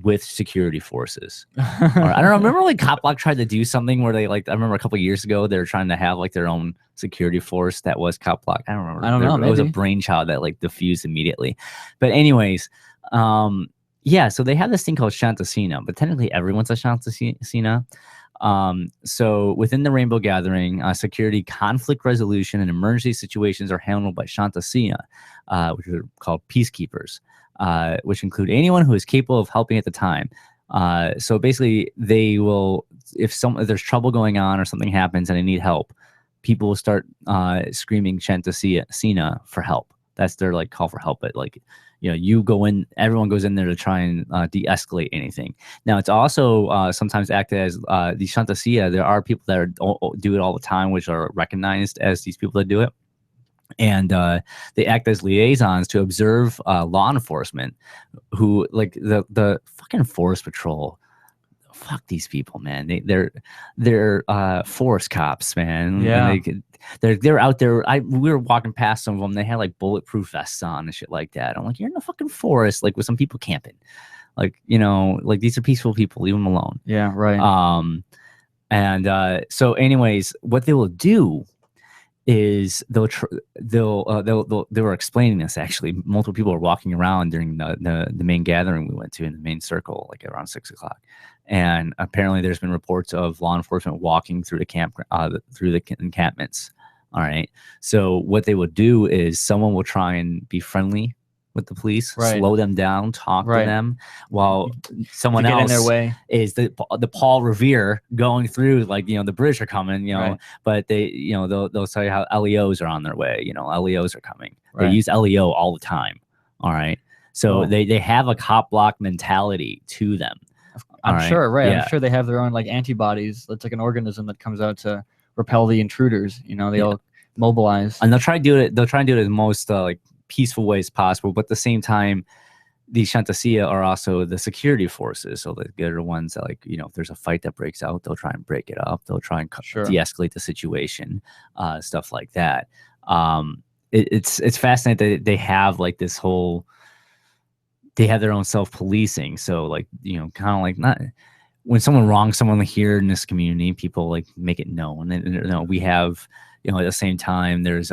with security forces. I don't know. Remember like Cop Block tried to do something where they I remember a couple of years ago they were trying to have like their own security force that was Cop Block. I don't remember. I don't know. It was a brainchild that like diffused immediately. But anyways, yeah. So they have this thing called Shantasina, but technically everyone's a Shantasina. So within the Rainbow Gathering, security, conflict resolution, and emergency situations are handled by Shantasina, which are called peacekeepers. Which include anyone who is capable of helping at the time. So basically, they will, if there's trouble going on or something happens and they need help, people will start screaming Shantasina for help. That's their like call for help. But like, you go in, everyone goes in there to try and de-escalate anything. Now, it's also sometimes acted as the Shantasina. There are people that do it all the time, which are recognized as these people that do it. And they act as liaisons to observe law enforcement who like the fucking forest patrol. Fuck these people, man. They're forest cops, man. Yeah. They're out there. We were walking past some of them. They had like bulletproof vests on and shit like that. I'm like, you're in the fucking forest, like with some people camping. Like, like these are peaceful people. Leave them alone. Yeah, right. So anyways, what they will do is they were explaining this actually. Multiple people were walking around during the main gathering we went to in the main circle, like around 6 o'clock. And apparently there's been reports of law enforcement walking through the encampments. All right. So what they would do is someone will try and be friendly with the police, right. Slow them down, talk right. to them, while someone else in their way. Is the Paul Revere going through, like, the British are coming, right. but they, they'll tell you how LEOs are on their way, LEOs are coming. Right. They use LEO all the time. All right. So they have a cop block mentality to them. I'm sure, right. Yeah. I'm sure they have their own like antibodies. It's like an organism that comes out to repel the intruders. They all mobilize. And they'll try to do it. They'll try and do it in the most like peaceful ways possible, but at the same time, the Shantasina are also the security forces. So they're the ones that, like, if there's a fight that breaks out, they'll try and break it up. They'll try and de-escalate the situation, stuff like that. It's fascinating that they have like this whole. They have their own self-policing. So like, kind of like, not when someone wrongs someone here in this community, people like make it known. And we have, at the same time, there's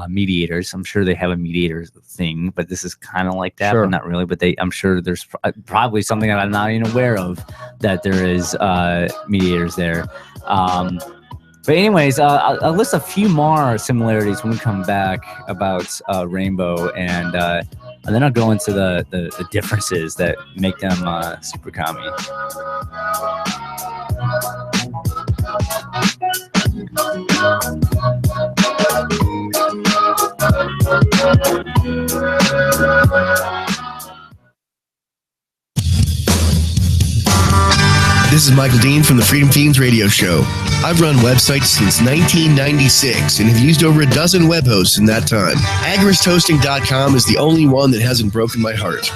mediators. I'm sure they have a mediators thing, but this is kind of like that, but not really. But I'm sure there's probably something that I'm not even aware of, that there is mediators there. But anyways, I'll list a few more similarities when we come back about Rainbow, and then I'll go into the differences that make them super commie. This is Michael Dean from the Freedom Fiends radio show. I've run websites since 1996 and have used over a dozen web hosts in that time. AgoristHosting.com is the only one that hasn't broken my heart.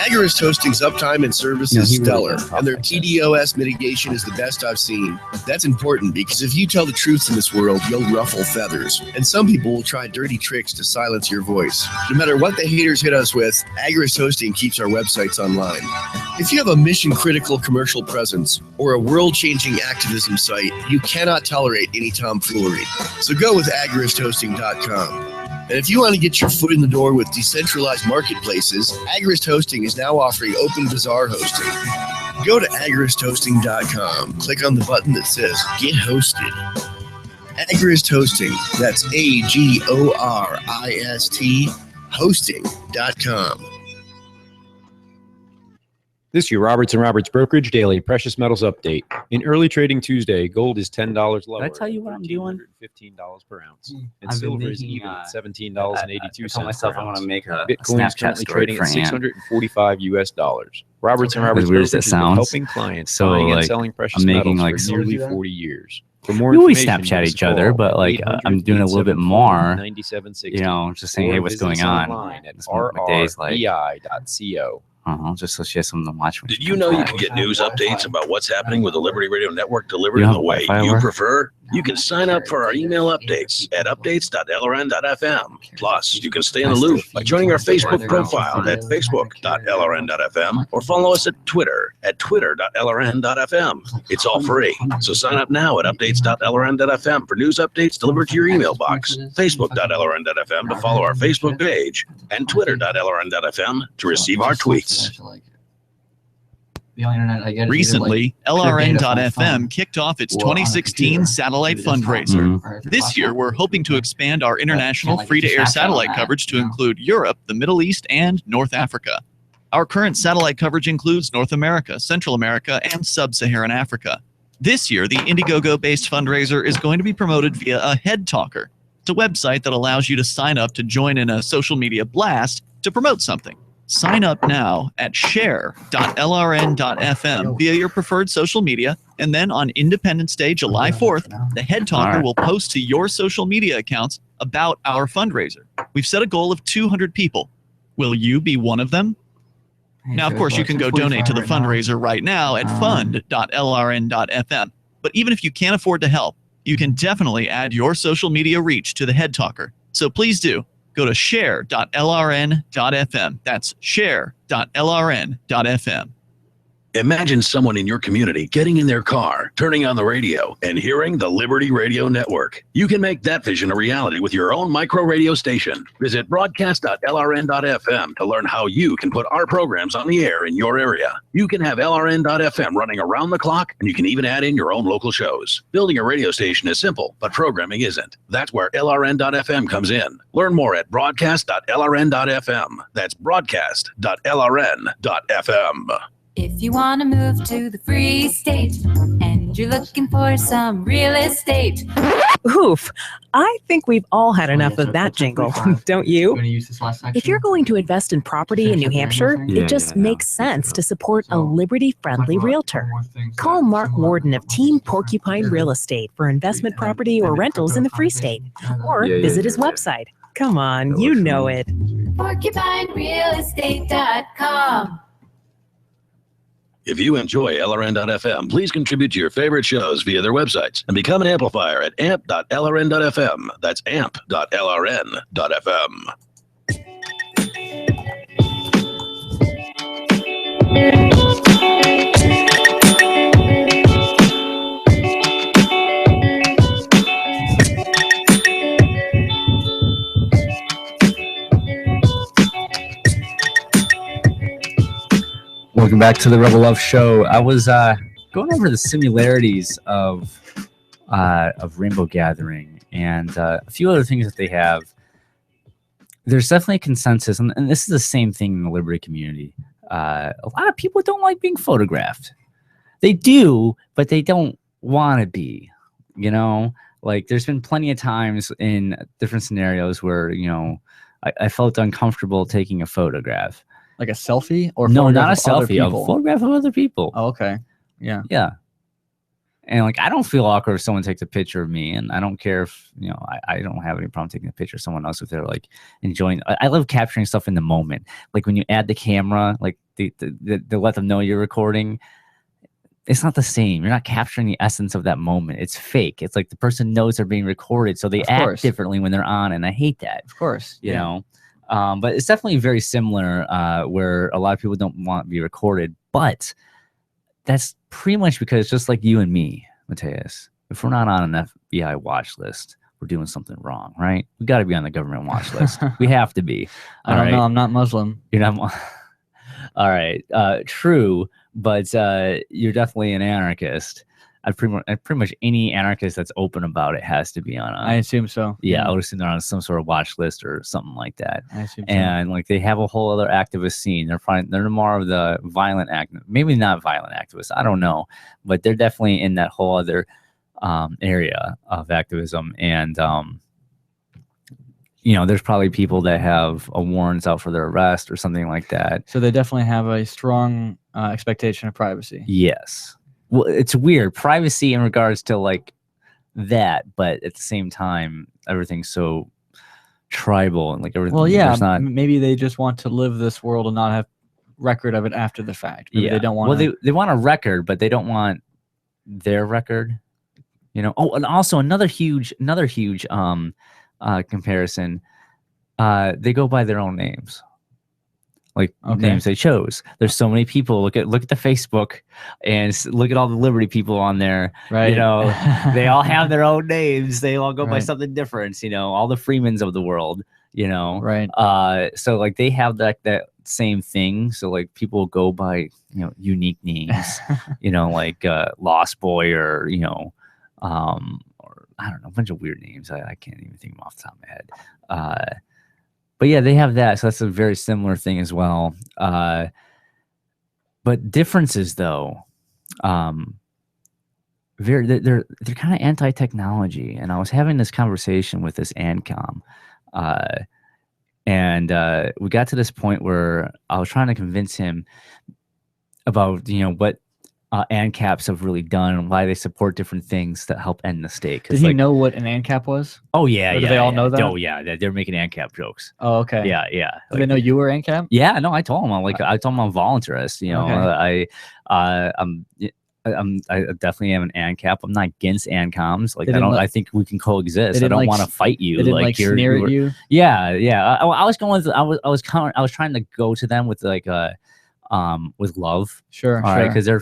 Agorist Hosting's uptime and service is stellar, and their TDOS mitigation is the best I've seen. That's important because if you tell the truth in this world, you'll ruffle feathers. And some people will try dirty tricks to silence your voice. No matter what the haters hit us with, Agorist Hosting keeps our websites online. If you have a mission-critical commercial presence or a world-changing activism site, you cannot tolerate any tomfoolery. So go with AgoristHosting.com. And if you want to get your foot in the door with decentralized marketplaces, Agorist Hosting is now offering open bazaar hosting. Go to agoristhosting.com, click on the button that says Get Hosted. Agorist Hosting, that's AGORIST hosting.com. This is your Roberts & Roberts Brokerage Daily Precious Metals Update. In early trading Tuesday, gold is $10 lower. Did I tell you what I'm doing? $15 per ounce. And silver is even at $17.82. I told myself I want to make a Bitcoin is currently trading at $645 US. Roberts & Roberts Brokerage has been helping clients buying and selling precious metals for nearly 40 years. For more we always information, Snapchat give us each a other, call but at like I'm doing a little bit 800-874-9760, more. Just saying, or hey, what's visit going us on? online at That's what my day's like. rrbi.co. Just so she has something to watch. Did you know you can get news updates about what's happening with the Liberty Radio Network delivered You in have the way Wi-Fi you where? prefer? You can sign up for our email updates at updates.lrn.fm. Plus, you can stay in the loop by joining our Facebook profile at facebook.lrn.fm or follow us at Twitter at twitter.lrn.fm. It's all free, so sign up now at updates.lrn.fm for news updates delivered to your email box, facebook.lrn.fm to follow our Facebook page, and twitter.lrn.fm to receive our tweets. The only internet I get is Recently, either, like, LRN.FM kicked off its 2016 satellite fundraiser. This year, we're hoping to expand our international free-to-air satellite coverage to include Europe, the Middle East, and North Africa. Our current satellite coverage includes North America, Central America, and Sub-Saharan Africa. This year, the Indiegogo-based fundraiser is going to be promoted via a Head Talker. It's a website that allows you to sign up to join in a social media blast to promote something. Sign up now at share.lrn.fm via your preferred social media, and then on Independence Day, July 4th, the Head Talker will post to your social media accounts about our fundraiser. We've set a goal of 200 people. Will you be one of them? Now, of course, you can go donate to the fundraiser right now at fund.lrn.fm. But even if you can't afford to help, you can definitely add your social media reach to the Head Talker. So please do. Go to share.lrn.fm. That's share.lrn.fm. Imagine someone in your community getting in their car, turning on the radio, and hearing the Liberty Radio Network. You can make that vision a reality with your own micro radio station. Visit broadcast.lrn.fm to learn how you can put our programs on the air in your area. You can have LRN.FM running around the clock, and you can even add in your own local shows. Building a radio station is simple, but programming isn't. That's where LRN.FM comes in. Learn more at broadcast.lrn.fm. That's broadcast.lrn.fm. If you want to move to the free state and you're looking for some real estate. Oof. I think we've all had enough of that jingle, don't you? If you're going to invest in property in New Hampshire, it just makes sense to support a Liberty-friendly realtor. Call Mark Warden of Team Porcupine Real Estate for investment property or rentals in the Free State. Or visit his website. Come on, you know it. PorcupineRealEstate.com. If you enjoy LRN.FM, please contribute to your favorite shows via their websites and become an amplifier at amp.lrn.fm. That's amp.lrn.fm. Welcome back to the Rebel Love Show. I was going over the similarities of Rainbow Gathering and a few other things that they have. There's definitely a consensus, and this is the same thing in the Liberty community. A lot of people don't like being photographed. They do, but they don't want to be. You know, like there's been plenty of times in different scenarios where, you know, I felt uncomfortable taking a photograph. Like a selfie, or no, not a photograph of other selfie, a people? photograph of other people. Oh, okay. Yeah. Yeah. And like, I don't feel awkward if someone takes a picture of me, and I don't care if, you know, I don't have any problem taking a picture of someone else if they're like enjoying. I love capturing stuff in the moment. Like when you add the camera, like they let them know you're recording. It's not the same. You're not capturing the essence of that moment. It's fake. It's like the person knows they're being recorded, so they act differently when they're on, and I hate that. Of course. You know. But it's definitely very similar where a lot of people don't want to be recorded. But that's pretty much because just like you and me, Mathias, if we're not on an FBI watch list, we're doing something wrong, right? We got to be on the government watch list. We have to be. I don't know. I'm not Muslim. You're not. All right. True. But you're definitely an anarchist. Pretty much any anarchist that's open about it has to be on. I assume so. Yeah, I would assume they're on some sort of watch list or something like that. I assume so. And like they have a whole other activist scene. They're more of the violent maybe not violent activists. I don't know, but they're definitely in that whole other area of activism. And you know, there's probably people that have warrants out for their arrest or something like that. So they definitely have a strong expectation of privacy. Yes. Well, it's weird. Privacy in regards to like that, but at the same time, everything's so tribal and like everything. Well, yeah, there's not, maybe they just want to live this world and not have record of it after the fact. Maybe they don't want. Well, they want a record, but they don't want their record. Oh, and also another huge comparison. They go by their own names. Like names they chose. There's so many people. Look at the Facebook and look at all the Liberty people on there. Right. They all have their own names. They all go by something different. All the Freemans of the world. Right. So like they have that same thing. So like people go by unique names. Like Lost Boy or or I don't know, a bunch of weird names. I can't even think of them off the top of my head. But yeah, they have that. So that's a very similar thing as well. But differences though, they're kind of anti-technology. And I was having this conversation with this ANCOM, and we got to this point where I was trying to convince him about what ANCAPs have really done and why they support different things that help end the state. Did he know what an ANCAP was? Oh yeah, do they all know that? Oh yeah, they're making ANCAP jokes. Oh okay. Yeah. Do they know you were ANCAP? Yeah, no, I told him I told him I'm voluntarist. I definitely am an ANCAP. I'm not against ANCOMs. Like I think we can coexist. I don't want to fight you. They didn't like sneer at you. Yeah. I was going with I was trying to go to them with like with love. Sure. All right, because they're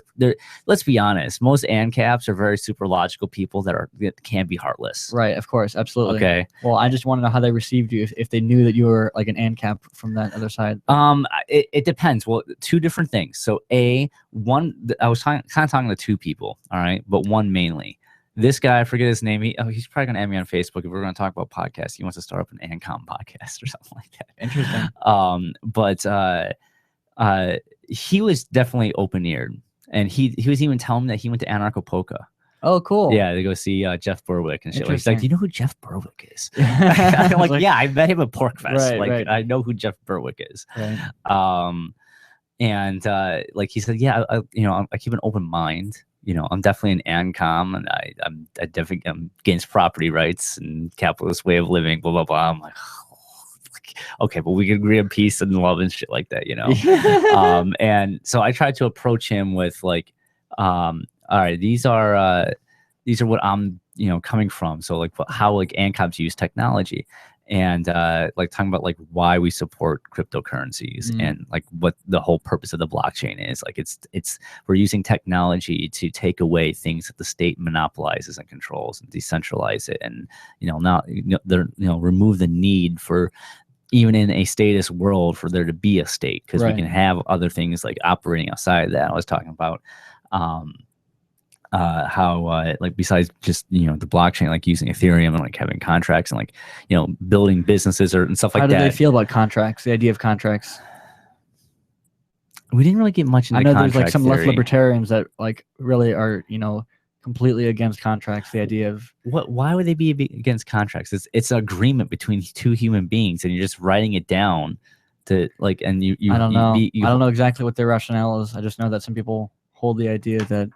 let's be honest, most ANCAPs are very super logical people that can be heartless. Right, of course, absolutely. Okay. Well, I just want to know how they received you if they knew that you were like an ANCAP from that other side. It depends. Well, two different things. So I was kind of talking to two people, all right, but one mainly. This guy, I forget his name. He's probably gonna add me on Facebook if we're gonna talk about podcasts. He wants to start up an ANCOM podcast or something like that. Interesting. But he was definitely open-eared, and he was even telling me that he went to Anarcho-Polka. Oh, cool. Yeah, to go see Jeff Berwick and shit. He's like, do you know who Jeff Berwick is? I'm like, yeah, I met him at Pork Fest. Right. I know who Jeff Berwick is. Right. And like he said, yeah, I keep an open mind. I'm definitely an ANCOM, and I'm definitely against property rights and capitalist way of living. Blah blah blah. I'm like, okay, but we can agree on peace and love and shit like that, and so I tried to approach him with like, all right, these are what I'm coming from. So like how like ANCOMs use technology, and like talking about like why we support cryptocurrencies and like what the whole purpose of the blockchain is. Like it's we're using technology to take away things that the state monopolizes and controls and decentralize it, and remove the need for, even in a statist world, for there to be a state, because we can have other things like operating outside of that. I was talking about how like besides just the blockchain, like using Ethereum and like having contracts and like building businesses and stuff like that. How do they feel about contracts? The idea of contracts. We didn't really get much into I know contract there's like some theory. left libertarians that like really are completely against contracts. The idea of why would they be against contracts? It's an agreement between two human beings, and you're just writing it down to like, and you I don't know. I don't know exactly what their rationale is. I just know that some people hold the idea that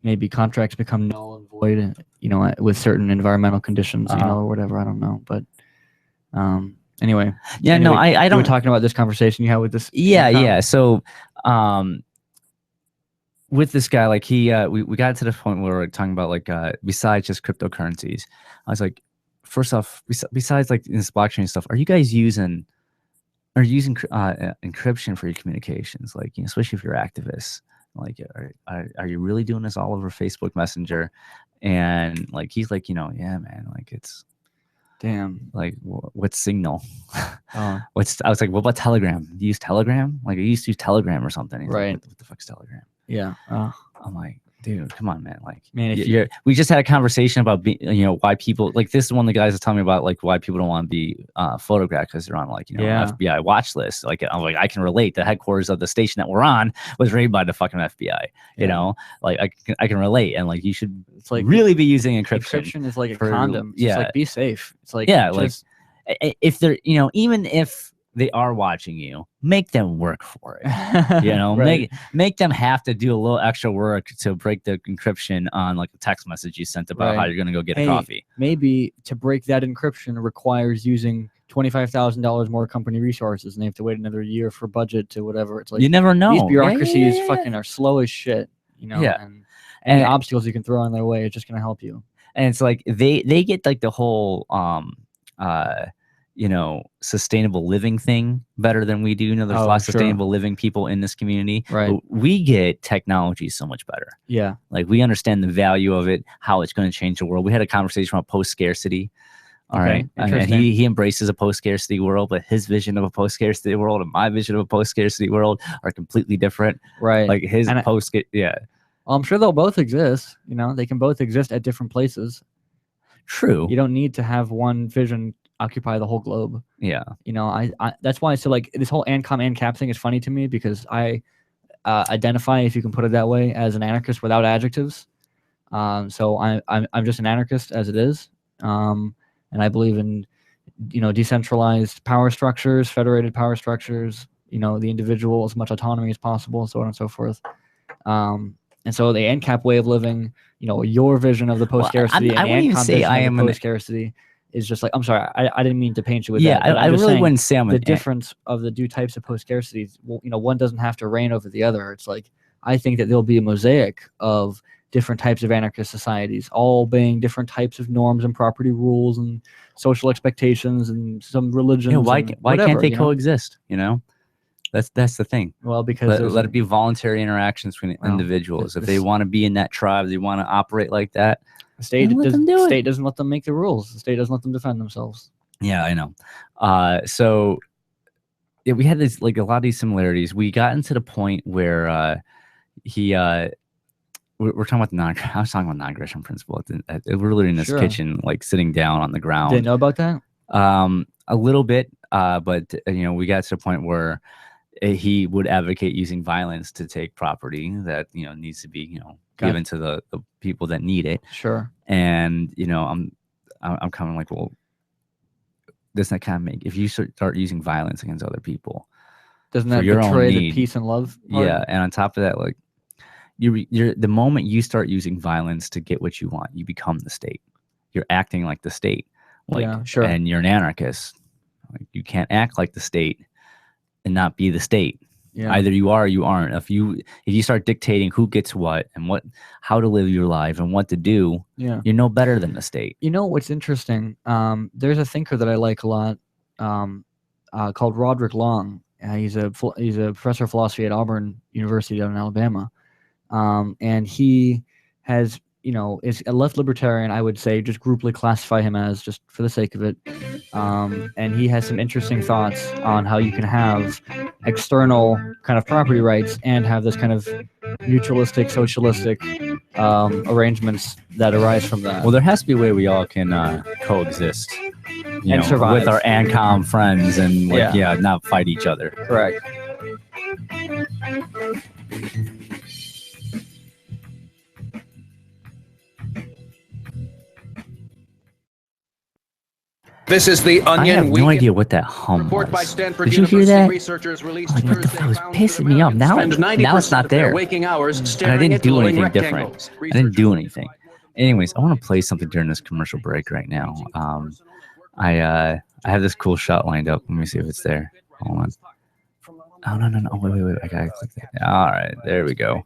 maybe contracts become null and void, with certain environmental conditions, or whatever. I don't know, but anyway. Yeah, no, I don't. We're talking about this conversation you had with this. Yeah. So with this guy, like we got to the point where we're talking about like besides just cryptocurrencies, I was like, first off, besides like this blockchain stuff, are you guys using encryption for your communications? Like, especially if you're activists, like are you really doing this all over Facebook Messenger? And like he's like, yeah, man, like it's damn, like what's Signal? I was like, what about Telegram? Do you use Telegram? Like I used to use Telegram or something. He's right. Like, what the fuck's Telegram? Yeah. I'm like, dude, come on, man. Like, man, we just had a conversation about why people, like, this is one of the guys that's telling me about like why people don't want to be photographed because they're on like FBI watch list. Like, I'm like, I can relate. The headquarters of the station that we're on was raided by the fucking FBI. Like I can relate, and like you should really be using encryption. Encryption is like a condom. It's like, be safe. It's like like if they're even if they are watching you. Make them work for it. You know, Right. make them have to do a little extra work to break the encryption on like a text message you sent about how you're going to go get a coffee. Maybe to break that encryption requires using $25,000 more company resources, and they have to wait another year for budget to whatever. It's like You never know. These Yeah, bureaucracies yeah. fucking are slow as shit. You know. Yeah. And any And- obstacles you can throw on their way is just going to help you. And it's like they get like the whole you know, sustainable living thing better than we do. You know, there's a lot of sustainable living people in this community. Right. But we get technology so much better. Yeah. Like we understand the value of it, how it's going to change the world. We had a conversation about post-scarcity. All right. And he embraces a post-scarcity world, but his vision of a post-scarcity world and my vision of a post-scarcity world are completely different. Right. Like his yeah. Well, I'm sure they'll both exist. You know, they can both exist at different places. True. You don't need to have one vision occupy the whole globe. Yeah. You know, I that's why I say like this whole ANCOM thing is funny to me, because I identify, if you can put it that way, as an anarchist without adjectives. So I'm just an anarchist as it is. And I believe in, you know, decentralized power structures, federated power structures, you know, the individual, as much autonomy as possible, so on and so forth. And so the ANCAP way of living, you know, your vision of the post-scarcity I wouldn't even say I am post-scarcity is just like, I'm sorry, I didn't mean to paint you with Yeah, that. I really wouldn't say I'm the an difference of the two types of post-scarcity. Well, you know, one doesn't have to reign over the other. It's like, I think that there'll be a mosaic of different types of anarchist societies, all obeying different types of norms and property rules and social expectations and some religions. You know, why whatever, can't they you know? coexist? You know, that's the thing. Well, because let it be voluntary interactions between individuals. If they want to be in that tribe, they want to operate like that. The state doesn't let them make the rules. The state doesn't let them defend themselves. Yeah, I know. So yeah, we had this like a lot of these similarities. We got into the point where we're talking about I was talking about non-aggression principle. We're literally in this kitchen, like sitting down on the ground. Didn't know about that? A little bit, but you know, we got to a point where he would advocate using violence to take property that, you know, needs to be, you know, given to the people that need it. Sure. And you know, I'm kind of like, well, doesn't that kind of make, if you start using violence against other people, doesn't that betray the peace and love part? Yeah, and on top of that, like you're the moment you start using violence to get what you want, you become the state. You're acting like the state. Like, yeah, sure. And you're an anarchist. Like, you can't act like the state and not be the state. Yeah. Either you are or you aren't. If you start dictating who gets what and how to live your life and what to do, yeah, you're no better than the state. You know what's interesting? There's a thinker that I like a lot called Roderick Long. He's a professor of philosophy at Auburn University down in Alabama, and he has, you know, is a left libertarian. I would say just grouply classify him as, just for the sake of it. And he has some interesting thoughts on how you can have external kind of property rights and have this kind of mutualistic, socialistic arrangements that arise from that. Well, there has to be a way we all can coexist, you know, survive with our ANCOM friends and like, not fight each other. Correct. This is the Onion. I have no Weekend idea what that hum report by was. Stanford Did you hear University that? researchers released Like, what the Thursday fuck was found pissing me off? Now spend 90% it's not of their there. waking hours And I staring didn't at do glowing anything rectangles. different. I didn't do anything. Anyways, I want to play something during this commercial break right now. I have this cool shot lined up. Let me see if it's there. Hold on. Oh no! Wait! I gotta click that. All right, there we go.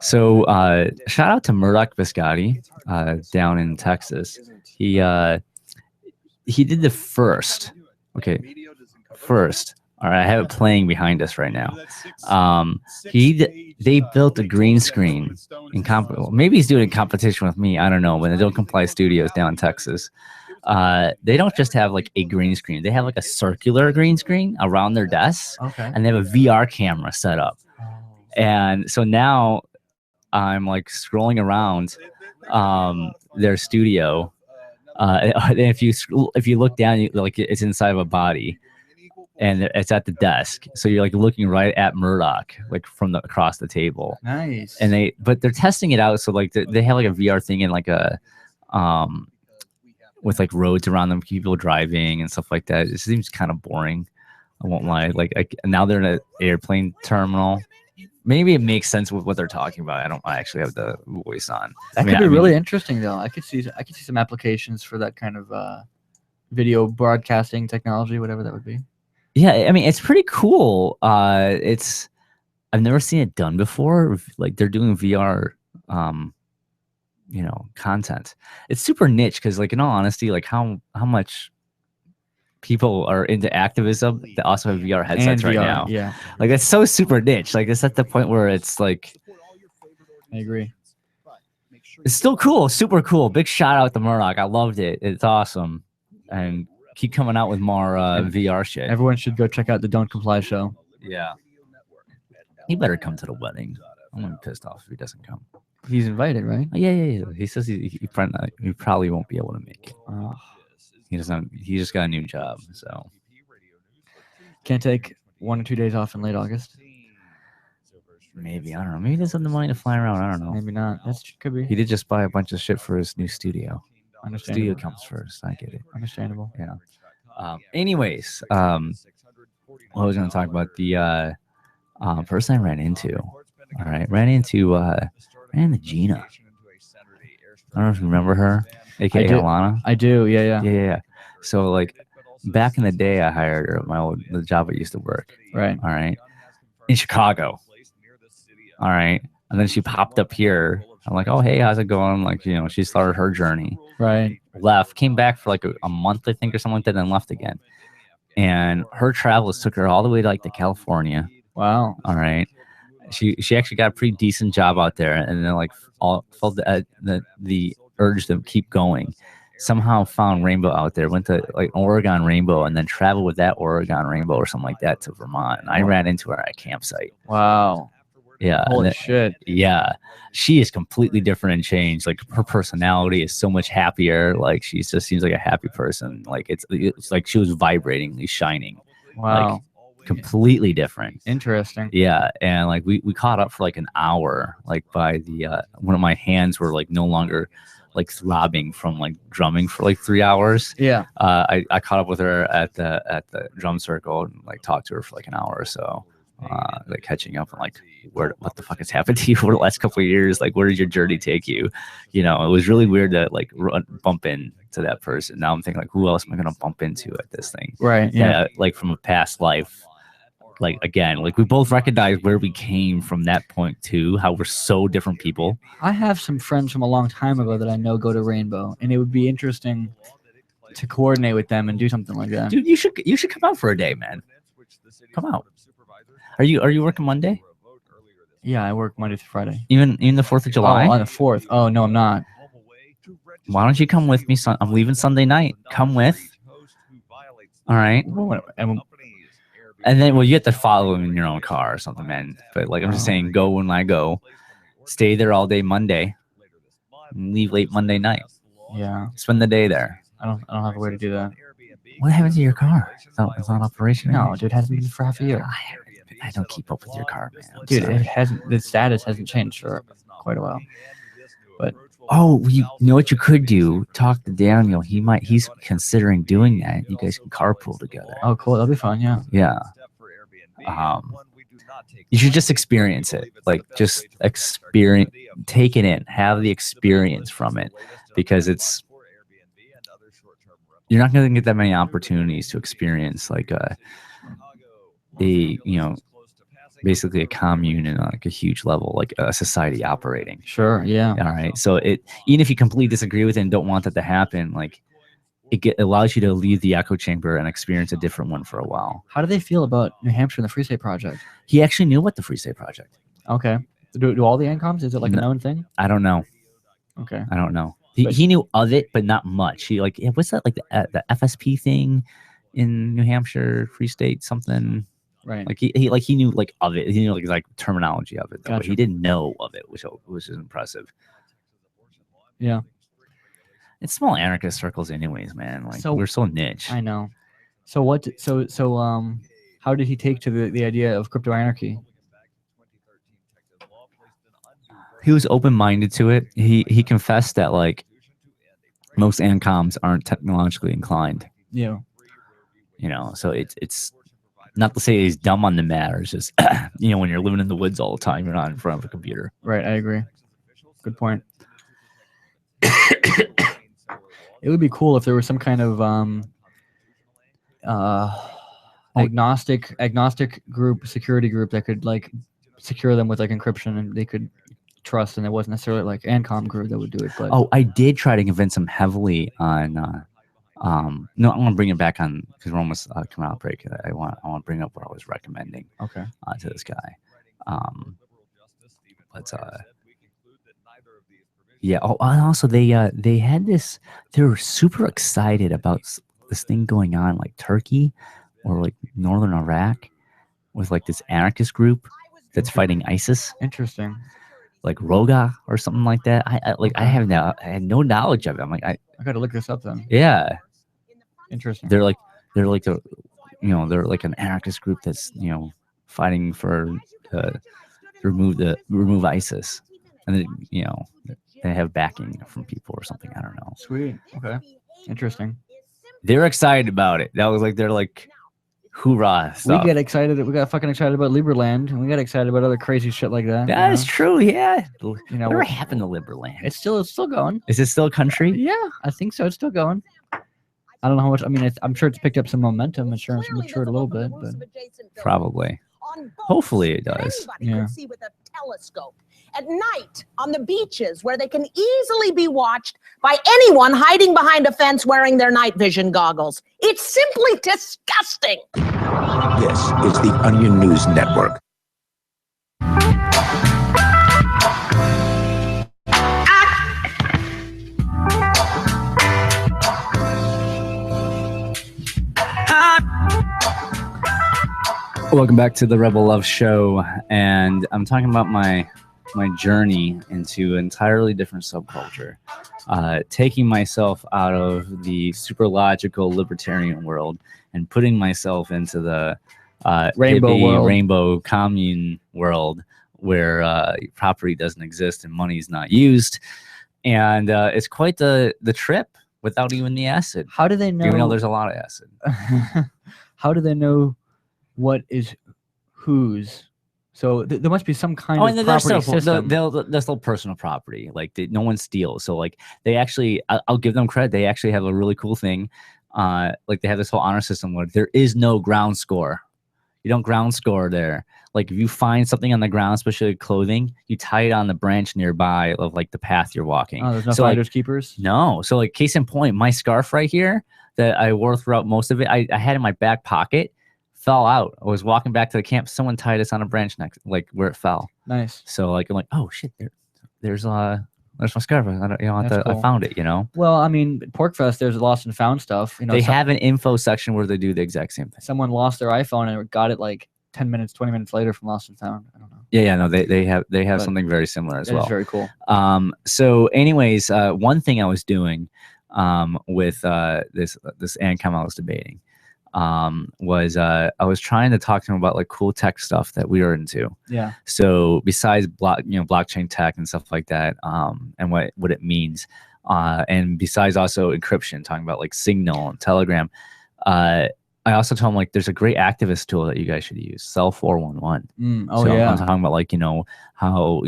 So, shout out to Murdoch Biscotti down in Texas. He did the first. Okay, first. All right, I have it playing behind us right now. They built a green screen in maybe he's doing a competition with me. I don't know. When they Don't Comply Studios down in Texas, they don't just have like a green screen. They have like a circular green screen around their desks, and they have a VR camera set up. And so now I'm like scrolling around their studio. And if you look down, like it's inside of a body. And it's at the desk, so you're like looking right at Murdoch, like from across the table. Nice. And but they're testing it out, so like they have like a VR thing and like a with like roads around them, people driving and stuff like that. It seems kind of boring. I won't lie. Like now they're in an airplane terminal. Maybe it makes sense with what they're talking about. I actually have the voice on. That could be really interesting, though. I could see some applications for that kind of video broadcasting technology, whatever that would be. Yeah, I mean, it's pretty cool. I've never seen it done before. Like they're doing VR, content. It's super niche because, like, in all honesty, like how much people are into activism that also have VR headsets right now. Yeah, like it's so super niche. Like it's at the point where it's like, I agree. It's still cool, super cool. Big shout out to Murdoch. I loved it. It's awesome, and keep coming out with more VR shit. Everyone should go check out the Don't Comply show. Yeah, he better come to the wedding. I'm gonna be pissed off if he doesn't come. He's invited, right? Yeah. He says he probably won't be able to make it. He doesn't. He just got a new job, so can't take 1 or 2 days off in late August. Maybe, I don't know. Maybe there's something money to fly around. I don't know. Maybe not. That could be. He did just buy a bunch of shit for his new studio. Understandable. Studio comes first. I get it. Understandable. Yeah. Anyways, what I was going to talk about, the person I ran into. All right, ran into Gina. I don't know if you remember her, aka Alana. I do. Yeah. So like back in the day, I hired her at the job I used to work. Right. All right. In Chicago. All right. And then she popped up here. I'm like, oh, hey, how's it going? Like, she started her journey. Right. Left, came back for like a month, I think, or something like that, then left again. And her travels took her all the way to like to California. Wow. All right. She actually got a pretty decent job out there, and then like felt the urge to keep going. Somehow found Rainbow out there, went to like Oregon Rainbow, and then traveled with that Oregon Rainbow or something like that to Vermont. And I ran into her at a campsite. Wow. Yeah. Holy shit. Yeah. She is completely different and changed. Like her personality is so much happier. Like she just seems like a happy person. Like it's like she was vibratingly shining. Wow. Like, completely different. Interesting. Yeah. And like we caught up for like an hour, like by the one of my hands were like no longer like throbbing from like drumming for like 3 hours. Yeah. I caught up with her at the drum circle and like talked to her for like an hour or so. Like catching up on like what the fuck has happened to you over the last couple of years, like where did your journey take you? It was really weird to like bump into that person. Now I'm thinking like, who else am I gonna bump into at this thing? Right. Yeah. Like from a past life. Like again, like we both recognize where we came from that point too, how we're so different people. I have some friends from a long time ago that I know go to Rainbow, and it would be interesting to coordinate with them and do something like that. Dude, you should come out for a day, man. Come out. Are you working Monday? Yeah, I work Monday through Friday. Even the 4th of July? Oh, on the 4th. Oh no, I'm not. Why don't you come with me? I'm leaving Sunday night. Come with. All right. And then, well, you have to follow him in your own car or something, man. But like, I'm just saying, go when I go. Stay there all day Monday. And leave late Monday night. Yeah. Spend the day there. I don't have a way to do that. What happened to your car? It's not operational. No, dude, it hasn't been for half a year. I don't keep up with your car, man. Dude, it hasn't. The status hasn't changed for quite a while. But you know what you could do? Talk to Daniel. He's considering doing that. You guys can carpool together. Oh, cool. That'll be fun. Yeah. Yeah. You should just experience it. Like just take it in, have the experience from it, because you're not going to get that many opportunities to experience like basically a commune and like a huge level, like a society operating. Sure. Yeah. All right. So even if you completely disagree with it and don't want that to happen, like it allows you to leave the echo chamber and experience a different one for a while. How do they feel about New Hampshire and the Free State Project? He actually knew about the Free State Project. Okay. Do all the NCOMs? Is it like a known thing? I don't know. Okay. I don't know. He knew of it, but not much. He like, what's that, like the FSP thing in New Hampshire, Free State something? Right. Like he knew like of it. He knew like terminology of it, but he didn't know of it, which is impressive. Yeah. It's small anarchist circles, anyways, man. Like we're so niche. I know. So what? So how did he take to the idea of crypto anarchy? He was open-minded to it. He confessed that like most ANCOMs aren't technologically inclined. Yeah. You know, so it's not to say he's dumb on the matter. It's just, you know, when you're living in the woods all the time, you're not in front of a computer. Right. I agree. Good point. It would be cool if there was some kind of agnostic group, security group that could like secure them with like encryption and they could trust, and it wasn't necessarily like ANCOM group that would do it. But I did try to convince him heavily on. No, I want to bring it back on because we're almost coming out break. I want to bring up what I was recommending. Okay. To this guy. Yeah. Oh, and also they had this. They were super excited about this thing going on, like Turkey or like northern Iraq, with like this anarchist group that's fighting ISIS. Interesting. Like Roga or something like that. I had no knowledge of it. I'm like, I got to look this up then. Yeah. Interesting. They're like they're like an anarchist group that's, you know, fighting for remove ISIS, and then, you know, they have backing from people or something. I don't know. Sweet. Okay. Interesting. They're excited about it. That was like they're like, hoorah stuff. We get excited. We got fucking excited about Liberland, and we got excited about other crazy shit like that. That is true. Yeah. You know, whatever happened to Liberland? It's still going. Is it still a country? Yeah, I think so. It's still going. I don't know how much. I mean, I'm sure it's picked up some momentum. It's matured a little bit, but probably. Hopefully it does. Yeah. See with a telescope at night on the beaches where they can easily be watched by anyone hiding behind a fence wearing their night vision goggles. It's simply disgusting. This is the Onion News Network. Welcome back to the Rebel Love Show, and I'm talking about my journey into an entirely different subculture, taking myself out of the super logical libertarian world and putting myself into the rainbow commune world where property doesn't exist and money is not used, and it's quite the trip without even the acid. How do they know? Even though there's a lot of acid. How do they know what is whose? So there must be some kind of property system. That's still personal property. Like no one steals. So like they actually, I'll give them credit. They actually have a really cool thing. Like they have this whole honor system where there is no ground score. You don't ground score there. Like if you find something on the ground, especially clothing, you tie it on the branch nearby of like the path you're walking. Oh, there's no so finders keepers? No. So like case in point, my scarf right here that I wore throughout most of it, I had in my back pocket. Fell out. I was walking back to the camp. Someone tied us on a branch next, like where it fell. Nice. So like I'm like, oh shit, there's my scarf. I found it. You know. Well, I mean, Porkfest, there's lost and found stuff. You know, they have an info section where they do the exact same thing. Someone lost their iPhone and got it like 10 minutes, 20 minutes later from lost and found. I don't know. Yeah, no, they have something very similar as well. It's very cool. So, anyways, one thing I was doing, with this ANCOM I was debating. Was I was trying to talk to him about like cool tech stuff that we were into. Yeah. So besides blockchain tech and stuff like that, and what it means, and besides also encryption, talking about like Signal and Telegram, I also told him like there's a great activist tool that you guys should use, Cell 411. Oh so yeah. I'm talking about like how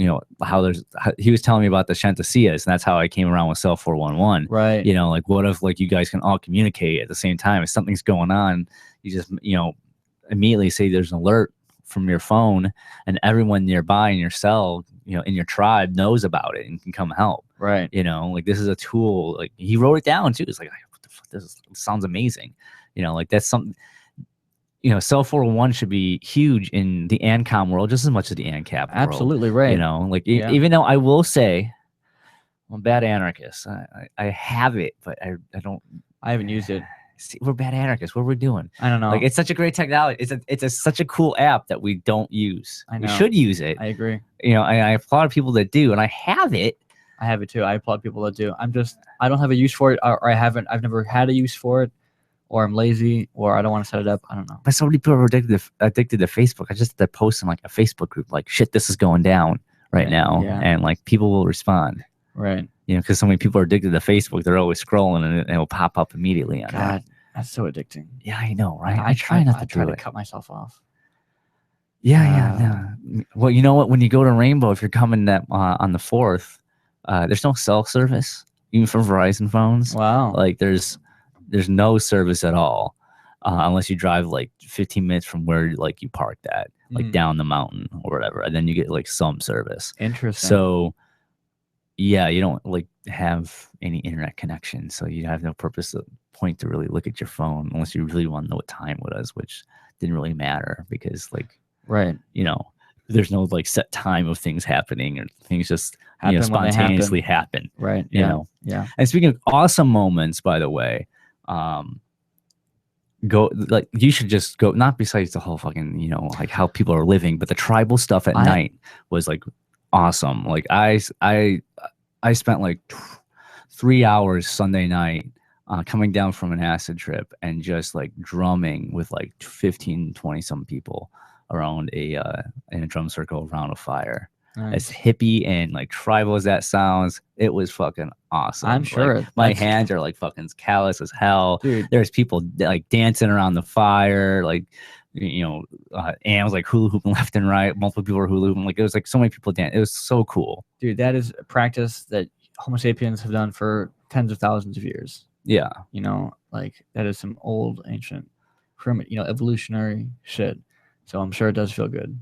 he was telling me about the Shantasias, and that's how I came around with Cell 411. Right. You know, like what if like you guys can all communicate at the same time? If something's going on, you just immediately say there's an alert from your phone, and everyone nearby in your cell, in your tribe knows about it and can come help. Right. Like this is a tool. Like he wrote it down too. It's like, what the fuck? This sounds amazing. Like that's something, Cell 401 should be huge in the ANCOM world just as much as the ANCAP world. Absolutely right. Even though I will say I'm a bad anarchist. I have it, but I haven't used it. See, we're bad anarchists. What are we doing? I don't know. Like it's such a great technology. It's such a cool app that we don't use. I know. We should use it. I agree. I applaud people that do, and I have it. I have it too. I applaud people that do. I don't have a use for it, or I've never had a use for it. Or I'm lazy, or I don't want to set it up. I don't know. But so many people are addicted to Facebook. I just post in like a Facebook group, like shit, this is going down right now, yeah. and like people will respond. Right. You know, because so many people are addicted to Facebook. They're always scrolling, and it will pop up immediately on God, there. that's so addicting. Yeah, I know, right? I try not to do it. Cut myself off. Yeah. Well, you know what? When you go to Rainbow, if you're coming on the 4th, there's no cell service, even for Verizon phones. Wow. Like there's no service at all, unless you drive like 15 minutes from where like you parked at, like down the mountain or whatever, and then you get like some service. Interesting. So yeah, you don't like have any internet connection, so you have no point to really look at your phone unless you really want to know what time it was, which didn't really matter because like. Right. You know, there's no like set time of things happening or things just happen spontaneously happen. Right. You know. Yeah. And speaking of awesome moments, by the way, go like you should just go, not besides the whole fucking, you know, like how people are living, but the tribal stuff at night was like awesome. Like I spent like 3 hours Sunday night coming down from an acid trip and just like drumming with like 15, 20 some people around in a drum circle around a fire. Nice. As hippie and like tribal as that sounds, it was fucking awesome. I'm sure. Like, my hands are like fucking callous as hell. Dude. There's people like dancing around the fire, like, you know, and was like hula hooping left and right. Multiple people were hula hooping. Like it was like so many people dancing. It was so cool. Dude, that is a practice that Homo sapiens have done for tens of thousands of years. Yeah. You know, like that is some old ancient primitive, you know, evolutionary shit. So I'm sure it does feel good.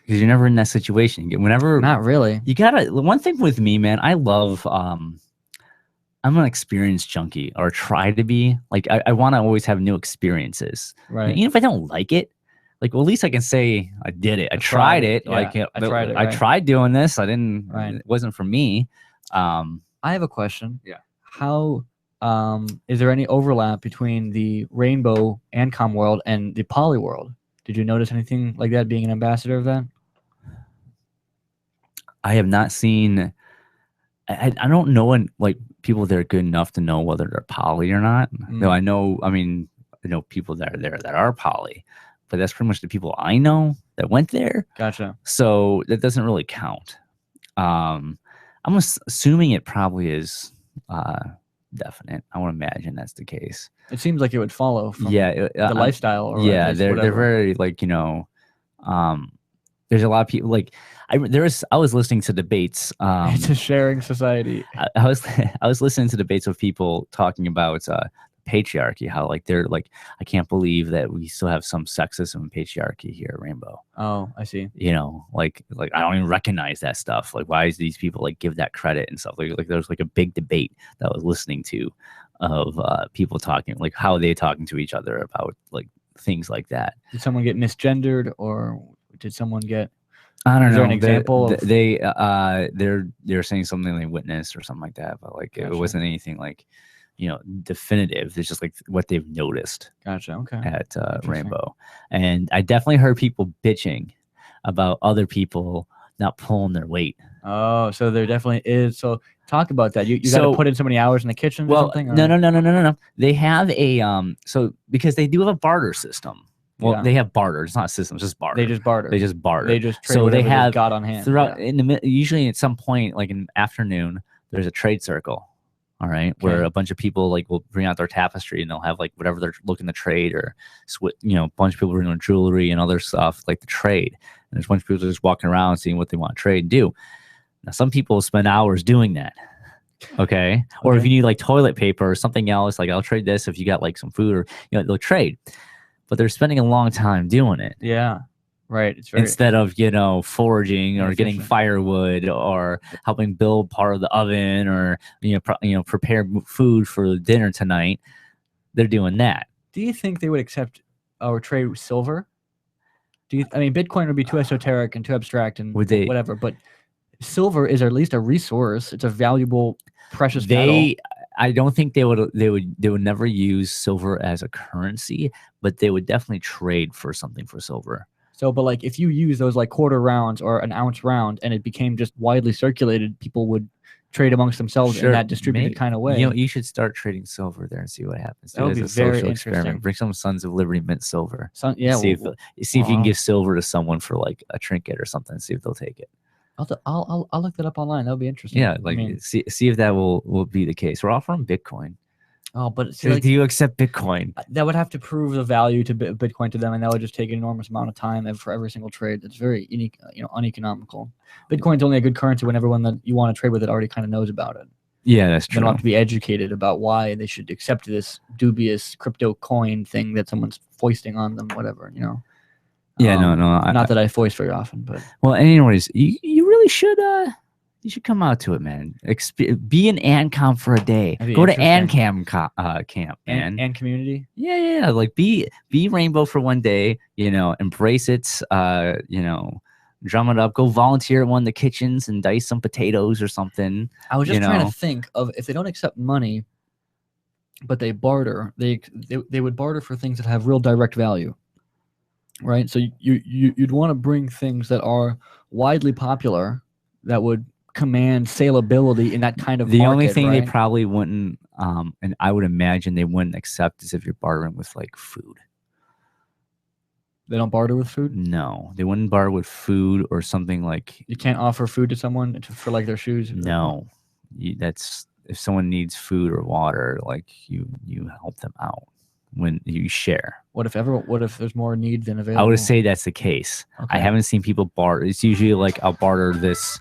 Because you're never in that situation. Whenever not really. You gotta one thing with me, man, I love I'm an experience junkie, or try to be. Like I wanna always have new experiences. Right. And even if I don't like it, like well, at least I can say I did it. I tried it. Yeah, like I tried it. I Right. tried doing this. I didn't Right. It wasn't for me. I have a question. Yeah. How is there any overlap between the rainbow ANCOM world and the poly world? Did you notice anything like that, being an ambassador of that? I have not seen. I don't know like people that are good enough to know whether they're poly or not. No, I know. I mean, I know people that are there that are poly, but that's pretty much the people I know that went there. Gotcha. So that doesn't really count. I'm assuming it probably is definite. I would imagine that's the case. It seems like it would follow from the lifestyle. Or yeah, they're very like, you know, there's a lot of people like I was listening to debates. It's a sharing society. I was listening to debates of people talking about patriarchy, how like they're like, I can't believe that we still have some sexism and patriarchy here at Rainbow. Oh, I see. You know, like I don't even recognize that stuff. Like, why is these people like give that credit and stuff? Like there's like a big debate that I was listening to of people talking, like how they talking to each other about like things like that. Did someone get misgendered, or did someone get? I don't know. Is there an example? They're saying something they witnessed or something like that, but like it wasn't anything like, you know, definitive. It's just like what they've noticed. Gotcha. Okay. At Rainbow, and I definitely heard people bitching about other people not pulling their weight. Oh, so there definitely is. So talk about that. You got to put in so many hours in the kitchen or something? Or? No. They have a so because they do have a barter system. Well, they have barter. It's not a system. It's just barter. They just barter. They just barter. They just trade so whatever they have they've got on hand. Throughout usually at some point, like in the afternoon, there's a trade circle. All right, where a bunch of people like will bring out their tapestry and they'll have like whatever they're looking to trade, or you know, a bunch of people bring their jewelry and other stuff like the trade. And there's a bunch of people just walking around seeing what they want to trade and do. Now, some people spend hours doing that. Okay. Or if you need like toilet paper or something else, like I'll trade this if you got like some food, or you know, they'll trade. But they're spending a long time doing it. Yeah. Right. It's instead of, you know, foraging or getting firewood or helping build part of the oven, or, you know, prepare food for dinner tonight, they're doing that. Do you think they would accept or trade silver? I mean, Bitcoin would be too esoteric and too abstract and whatever, but silver is at least a resource. It's a valuable, precious metal. I don't think they would never use silver as a currency, but they would definitely trade for something for silver. So, but like if you use those like quarter rounds or an ounce round and it became just widely circulated, people would trade amongst themselves in that distributed kind of way. You know, you should start trading silver there and see what happens. That would be very interesting. Bring some Sons of Liberty mint silver. Yeah. See if you can give silver to someone for like a trinket or something. See if they'll take it. I'll look that up online. That'll be interesting. Yeah, like see if that will be the case. We're offering Bitcoin. Oh, but see, do you accept Bitcoin? That would have to prove the value to Bitcoin to them, and that would just take an enormous amount of time for every single trade. It's very unique, uneconomical. Bitcoin's only a good currency when everyone that you want to trade with it already kind of knows about it. Yeah, that's true. They don't have to be educated about why they should accept this dubious crypto coin thing that someone's foisting on them, whatever, Yeah, no. Not that I foist very often, but well, anyways, you really should you should come out to it, man. Be in ANCOM for a day. Go to ANCAM camp, man. And community. Yeah. Like be Rainbow for one day. Embrace it. Drum it up. Go volunteer at one of the kitchens and dice some potatoes or something. I was just trying to think of if they don't accept money, but they barter. They would barter for things that have real direct value. Right, so you'd want to bring things that are widely popular that would command saleability in that kind of the market, only thing right? they probably wouldn't, and I would imagine they wouldn't accept is if you're bartering with like food. They don't barter with food? No, they wouldn't barter with food or something like. You can't offer food to someone for like their shoes. No, that's if someone needs food or water, like you help them out. When you share. What if there's more need than available? I would say that's the case. Okay. I haven't seen people barter. It's usually like I'll barter this,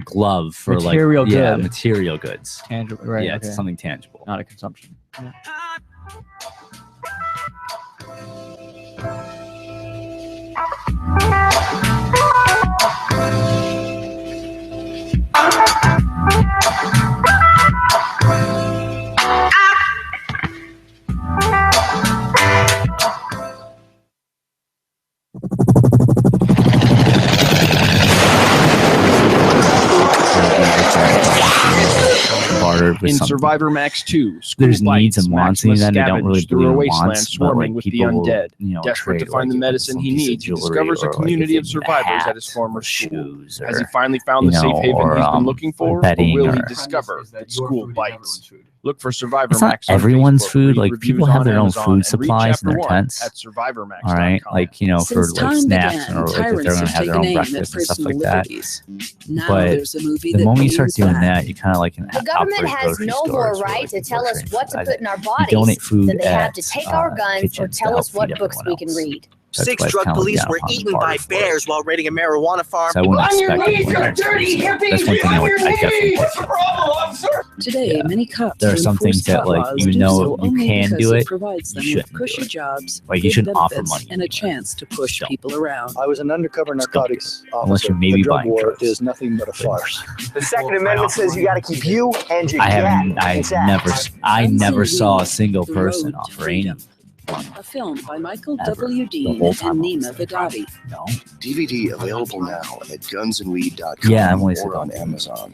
glove for material good. Material goods. Tangible, right? Yeah, okay. it's something tangible, not a consumption. In Survivor Max 2, there's needs and wants in that. I don't really through a believe wasteland wants, swarming with the people undead. Will, Desperate to find the medicine he needs, he discovers a community of survivors at his former school. Has he finally found the safe haven he's been looking for, or will he discover that school bites? Look for Survivor it's not Max. everyone's food. Like people have their own food supplies in their at tents. SurvivorMax.com. All right, like for like snacks or like if they're gonna have their own breakfast and stuff like that. But the moment you start doing that, you kind of like the government has no more right to tell us what to put in our bodies donate food than they have to take our guns or tell us what books we can read. That's 6 drug police were eaten by bears while raiding a marijuana farm. So on your knees, you dirty hippie! That's one thing I definitely. What's the problem, officer? Today, many cops there are some things that like you can do it, you shouldn't cushy jobs, like you shouldn't offer money and a chance to push people around. I was an undercover narcotics officer. Unless you're maybe the drug buying war drugs. is nothing but a farce. The Second Amendment says you got to keep you and your I never saw a single person offer any. A film by Michael W. Dean and Nima Vidadi. No. DVD available now at gunsandweed.com Yeah, I'm always or on Amazon.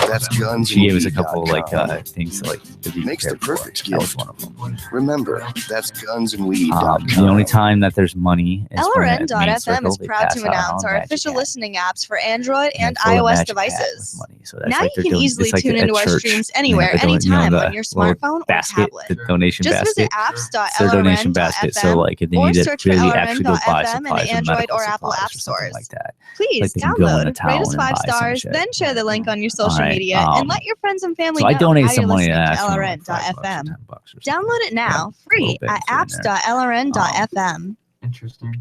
That's guns. She gave us a couple like things to like to be Makes the perfect That was gift. one of them. Remember, that's gunsandweed.com. The only time that there's money is when at the main LRN.FM circle, is they proud pass to out announce our magic official hat. listening apps for Android and Full of iOS magic hat with devices. money. So that's Now like you they're can doing- easily it's like tune at into our church. streams They anywhere, have the don- anytime the on your little smartphone or basket, tablet. the donation Just visit basket. It's their donation basket. So like if they or need to search for really actually go buy LRN.FM in supplies the or Android medical or Apple supplies app or something stores. like that. Please Like they can go into download, town rate us and 5 buy some stars, shit. then share the link on your social Alright, media and let your friends and family so I know donated how some you're money to listening that, to you know, like LRN.FM. Download it now, free bit at here and there. apps.lrn.fm. Interesting.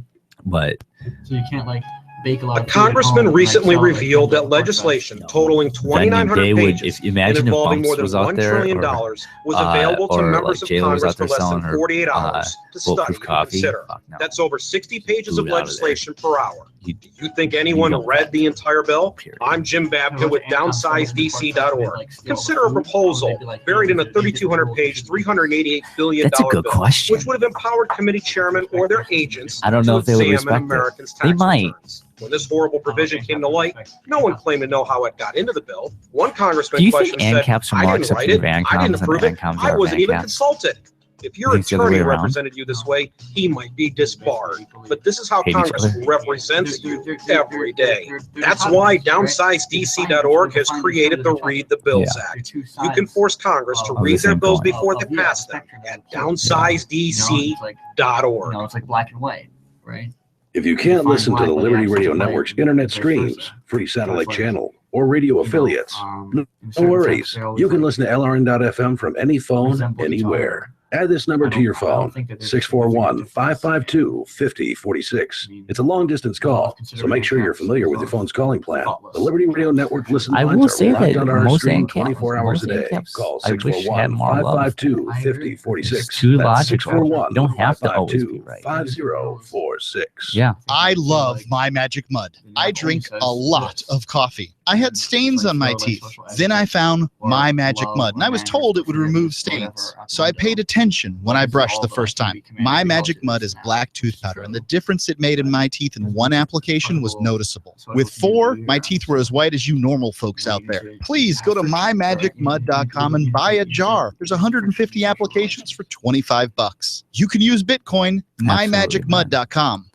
But So you can't like bake a lot. A of food at home congressman and, recently like, sell it, revealed like, that legislation totaling 2,900 they would, pages if imagine and if involving Bumps more than was out $1 there, trillion or, was available to or members like of Jayla was Congress out for there less than selling her 48 hours to study bulletproof and coffee. consider. Fuck no. That's over 60 pages of Food out of legislation per hour. Do you think anyone read the entire bill? I'm Jim Babka with downsizedc.org. Consider a proposal buried in a 3,200-page, $388 billion That's a good bill, question. which would have empowered committee chairmen or their agents I don't know to if they would examine respect it. Americans' They tax might. returns. When this horrible provision came to light, no one claimed to know how it got into the bill. One congressman Do you think questioned said, ANCAPs are I more didn't write accepting it, of I didn't ANCOMs approve than it, ANCOMs I are of wasn't even ANCAPs? consulted. If your Think it's the other attorney way around? represented you this way, he might be disbarred. But this is how Hate each Congress other. represents you every day. That's why downsizedc.org has created the Read the Bills Act. You can force Congress to Of the read their same bills coin. before they pass them at downsizedc.org. It's like black and white, right? If you can't listen to the Liberty Radio Network's internet streams, free satellite channel, or radio affiliates, no worries. You can listen to LRN.FM from any phone, anywhere. Add this number to your phone, 641-552-5046. It's a long-distance call, so make sure you're familiar with your phone's calling plan. The Liberty Radio Network listen lines are locked on our screen 24 hours a day. Call 641-552-5046. Too logical. You don't have to always be right. 5046. Yeah. I love My Magic Mud. I drink a lot of coffee. I had stains on my teeth. Then I found My Magic Mud, and I was told it would remove stains. So I paid attention when I brushed the first time. My Magic Mud is black tooth powder, and the difference it made in my teeth in one application was noticeable. With 4, my teeth were as white as you normal folks out there. Please go to mymagicmud.com and buy a jar. There's 150 applications for $25. You can use Bitcoin, mymagicmud.com.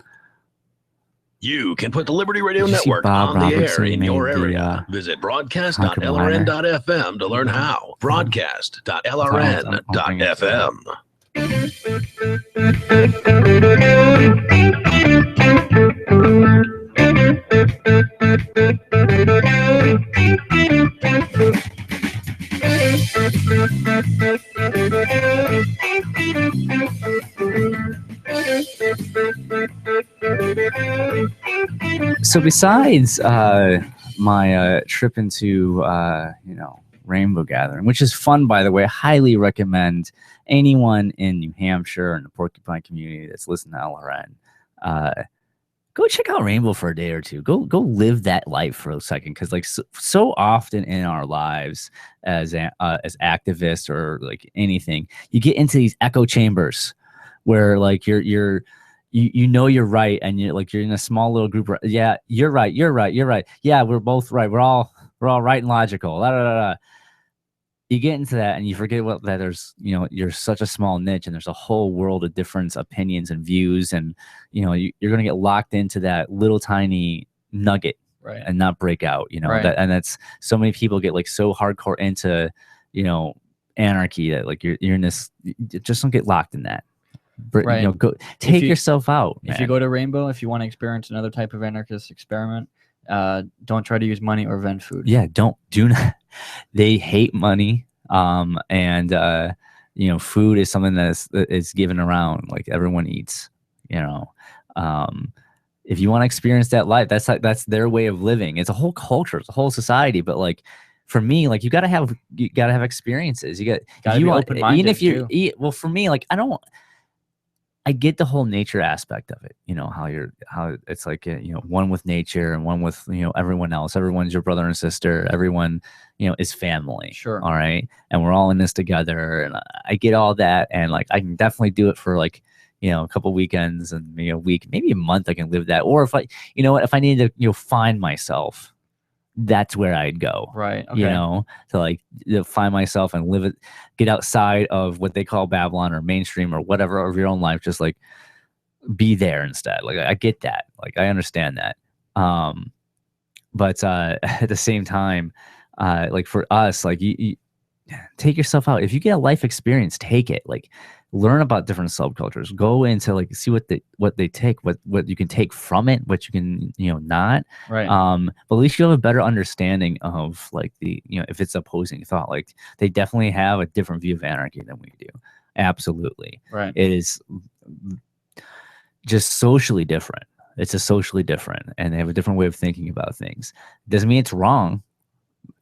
You can put the Liberty Radio Network on the air in your area. Visit broadcast.lrn.fm to learn how. Broadcast.lrn.fm. So besides my trip into Rainbow Gathering, which is fun, by the way, I highly recommend anyone in New Hampshire and the Porcupine community that's listening to LRN, go check out Rainbow for a day or two. Go live that life for a second, because like so often in our lives as activists or like anything, you get into these echo chambers where like you know you're right, and you're in a small little group. Yeah, you're right. Yeah, we're both right. We're all right and logical. Da, da, da, da. You get into that and you forget that there's, you're such a small niche, and there's a whole world of different opinions and views, and you're going to get locked into that little tiny nugget, right, and not break out. Right. That's so many people get like so hardcore into anarchy that like you're in this. Just don't get locked in that. Right. Go take yourself out. If you go to Rainbow, if you want to experience another type of anarchist experiment, don't try to use money or vend food. Yeah, do not. They hate money, and food is something that is given around. Like everyone eats. If you want to experience that life, that's their way of living. It's a whole culture, it's a whole society. But like for me, like you gotta have experiences. You gotta be open-minded. Even if you eat, well, for me, like I get the whole nature aspect of it, how it's like, one with nature and one with, everyone else. Everyone's your brother and sister. Everyone, is family. Sure. All right. And we're all in this together. And I get all that. And like, I can definitely do it for like, a couple weekends and maybe a week, maybe a month. I can live that. Or if if I need to, find myself, that's where I'd go. Right. Okay. To like find myself and live it, get outside of what they call Babylon or mainstream or whatever of your own life. Just like be there instead. Like I get that. Like I understand that. But at the same time, like for us, like you take yourself out. If you get a life experience, take it. Like learn about different subcultures. Go into like see what they take, what you can take from it, what you can not. Right. But at least you have a better understanding of like the if it's opposing thought. Like they definitely have a different view of anarchy than we do. Absolutely. Right. It is just socially different. It's a socially different, and they have a different way of thinking about things. Doesn't mean it's wrong.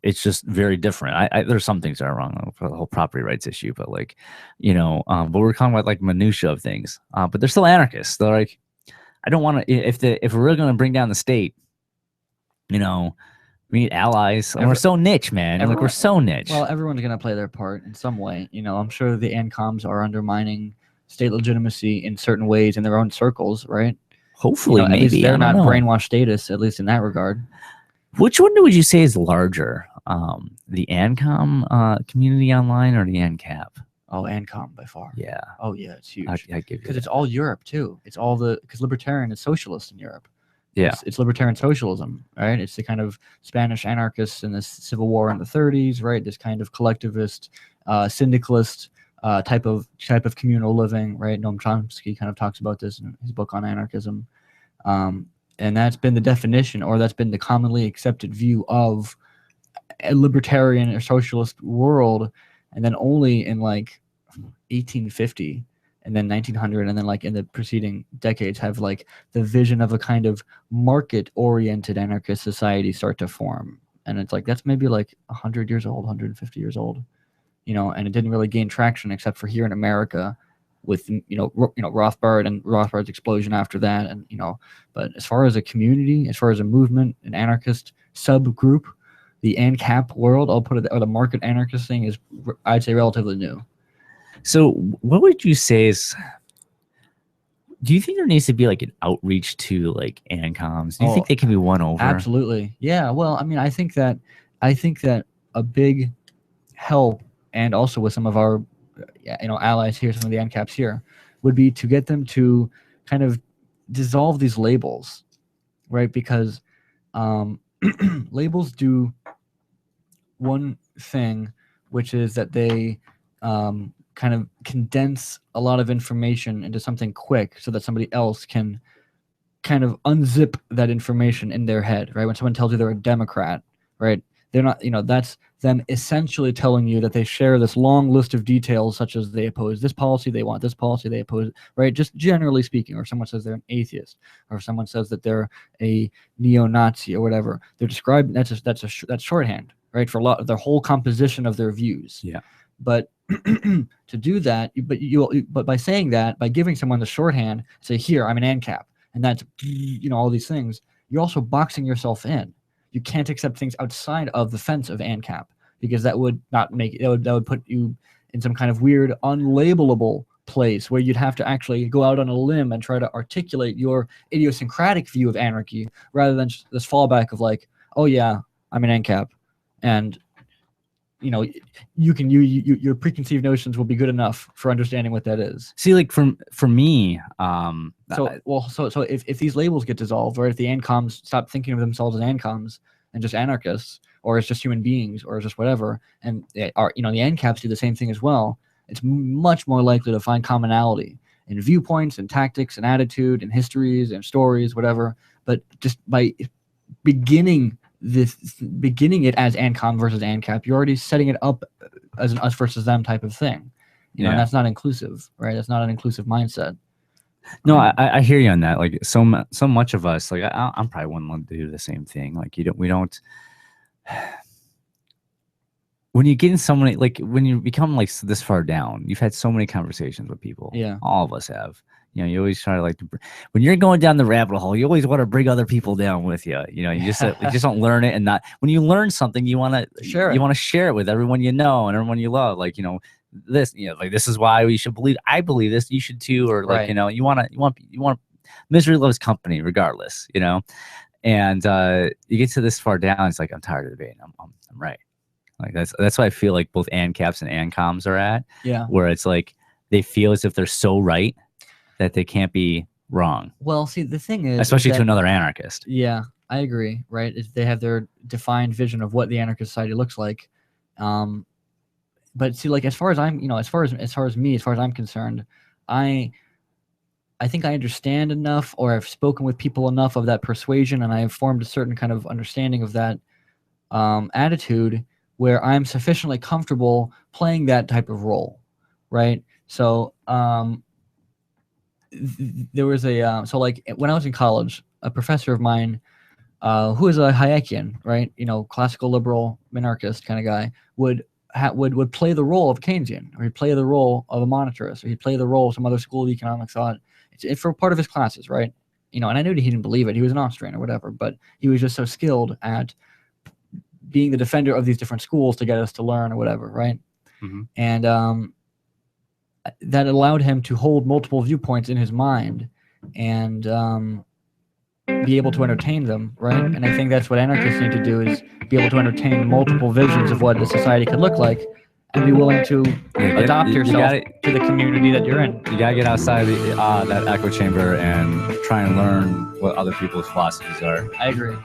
It's just very different. There's some things that are wrong for the whole property rights issue, but like, but we're talking about like minutia of things. But they're still anarchists. They're like, I don't want to. If we're really going to bring down the state, we need allies. And we're so niche, man. Like we're so niche. Well, everyone's going to play their part in some way. I'm sure the ANCOMs are undermining state legitimacy in certain ways in their own circles, right? Hopefully, at maybe least they're not brainwashed status, at least in that regard. Which one would you say is larger, the ANCOM community online or the ANCAP? Oh, ANCOM by far. Yeah. Oh yeah, it's huge. I give you because it's all Europe too. It's all because libertarian is socialist in Europe. Yeah. It's libertarian socialism, right? It's the kind of Spanish anarchists in the Civil War in the 30s, right? This kind of collectivist, syndicalist type of communal living, right? Noam Chomsky kind of talks about this in his book on anarchism. And that's been the definition, or that's been the commonly accepted view of a libertarian or socialist world. And then only in like 1850 and then 1900 and then like in the preceding decades have like the vision of a kind of market-oriented anarchist society start to form. And it's like that's maybe like 100 years old, 150 years old, and it didn't really gain traction except for here in America with Rothbard and Rothbard's explosion after that. And but as far as a community, as far as a movement, an anarchist subgroup, the ANCAP world, I'll put it, or the market anarchist thing is, I'd say, relatively new. So what would you say is, do you think there needs to be like an outreach to like ANCOMs? Do you think they can be won over? Absolutely. Yeah. Well, I mean, I think that a big help, and also with some of our allies here, some of the ANCAPs here, would be to get them to kind of dissolve these labels, right? Because labels do one thing, which is that they kind of condense a lot of information into something quick so that somebody else can kind of unzip that information in their head, right? When someone tells you they're a Democrat, right? They're not, that's them essentially telling you that they share this long list of details, such as they oppose this policy, they want this policy, they oppose, right? Just generally speaking, or someone says they're an atheist, or someone says that they're a neo-Nazi or whatever. They're describing, that's shorthand, right? For a lot of their whole composition of their views. Yeah. But to do that, but by saying that, by giving someone the shorthand, say, here, I'm an ANCAP, and that's, all these things, you're also boxing yourself in. You can't accept things outside of the fence of ANCAP, because that would not make that would put you in some kind of weird, unlabelable place where you'd have to actually go out on a limb and try to articulate your idiosyncratic view of anarchy, rather than just this fallback of like, oh yeah, I'm an ANCAP, and your preconceived notions will be good enough for understanding what that is. See, like for me, so if these labels get dissolved, or if the ANCOMs stop thinking of themselves as ANCOMs and just anarchists, or as just human beings, or as just whatever, and the ANCAPs do the same thing as well, it's much more likely to find commonality in viewpoints and tactics and attitude and histories and stories, whatever. But just by beginning it as ANCOM versus ANCAP, you're already setting it up as an us versus them type of thing. And that's not inclusive, right? That's not an inclusive mindset. No, I hear you on that. Like so much of us, like I'm probably one to do the same thing. Like we don't. When you get in so many, like when you become like this far down, you've had so many conversations with people. Yeah, all of us have. You always try to when you're going down the rabbit hole, you always want to bring other people down with you. You just don't learn it, and not when you learn something, you want to share it. You want to share it with everyone you know and everyone you love. Like this, this is why we should believe. I believe this. You should too, or like right. You want. Misery loves company, regardless. And you get to this far down, it's like I'm tired of debating. I'm right. Like that's why I feel like both ANCAPs and ANCOMs are at. Yeah. Where it's like they feel as if they're so right that they can't be wrong. Well, see, the thing is, especially to another anarchist. Yeah, I agree. Right? They have their defined vision of what the anarchist society looks like. But see, like as far as I'm concerned, I think I understand enough, or I've spoken with people enough of that persuasion, and I have formed a certain kind of understanding of that attitude, where I'm sufficiently comfortable playing that type of role, right? So there was so like when I was in college, a professor of mine who is a Hayekian, right? Classical liberal minarchist kind of guy, would play the role of a Keynesian, or he'd play the role of a monetarist, or he'd play the role of some other school of economic thought. It's for part of his classes, right? And I knew that he didn't believe it. He was an Austrian or whatever, but he was just so skilled at being the defender of these different schools to get us to learn or whatever, right? Mm-hmm. And that allowed him to hold multiple viewpoints in his mind and be able to entertain them, right? And I think that's what anarchists need to do, is be able to entertain multiple visions of what the society could look like, and be willing to adopt yourself to the community that you're in. You gotta get outside of that echo chamber and try and learn what other people's philosophies are. I agree.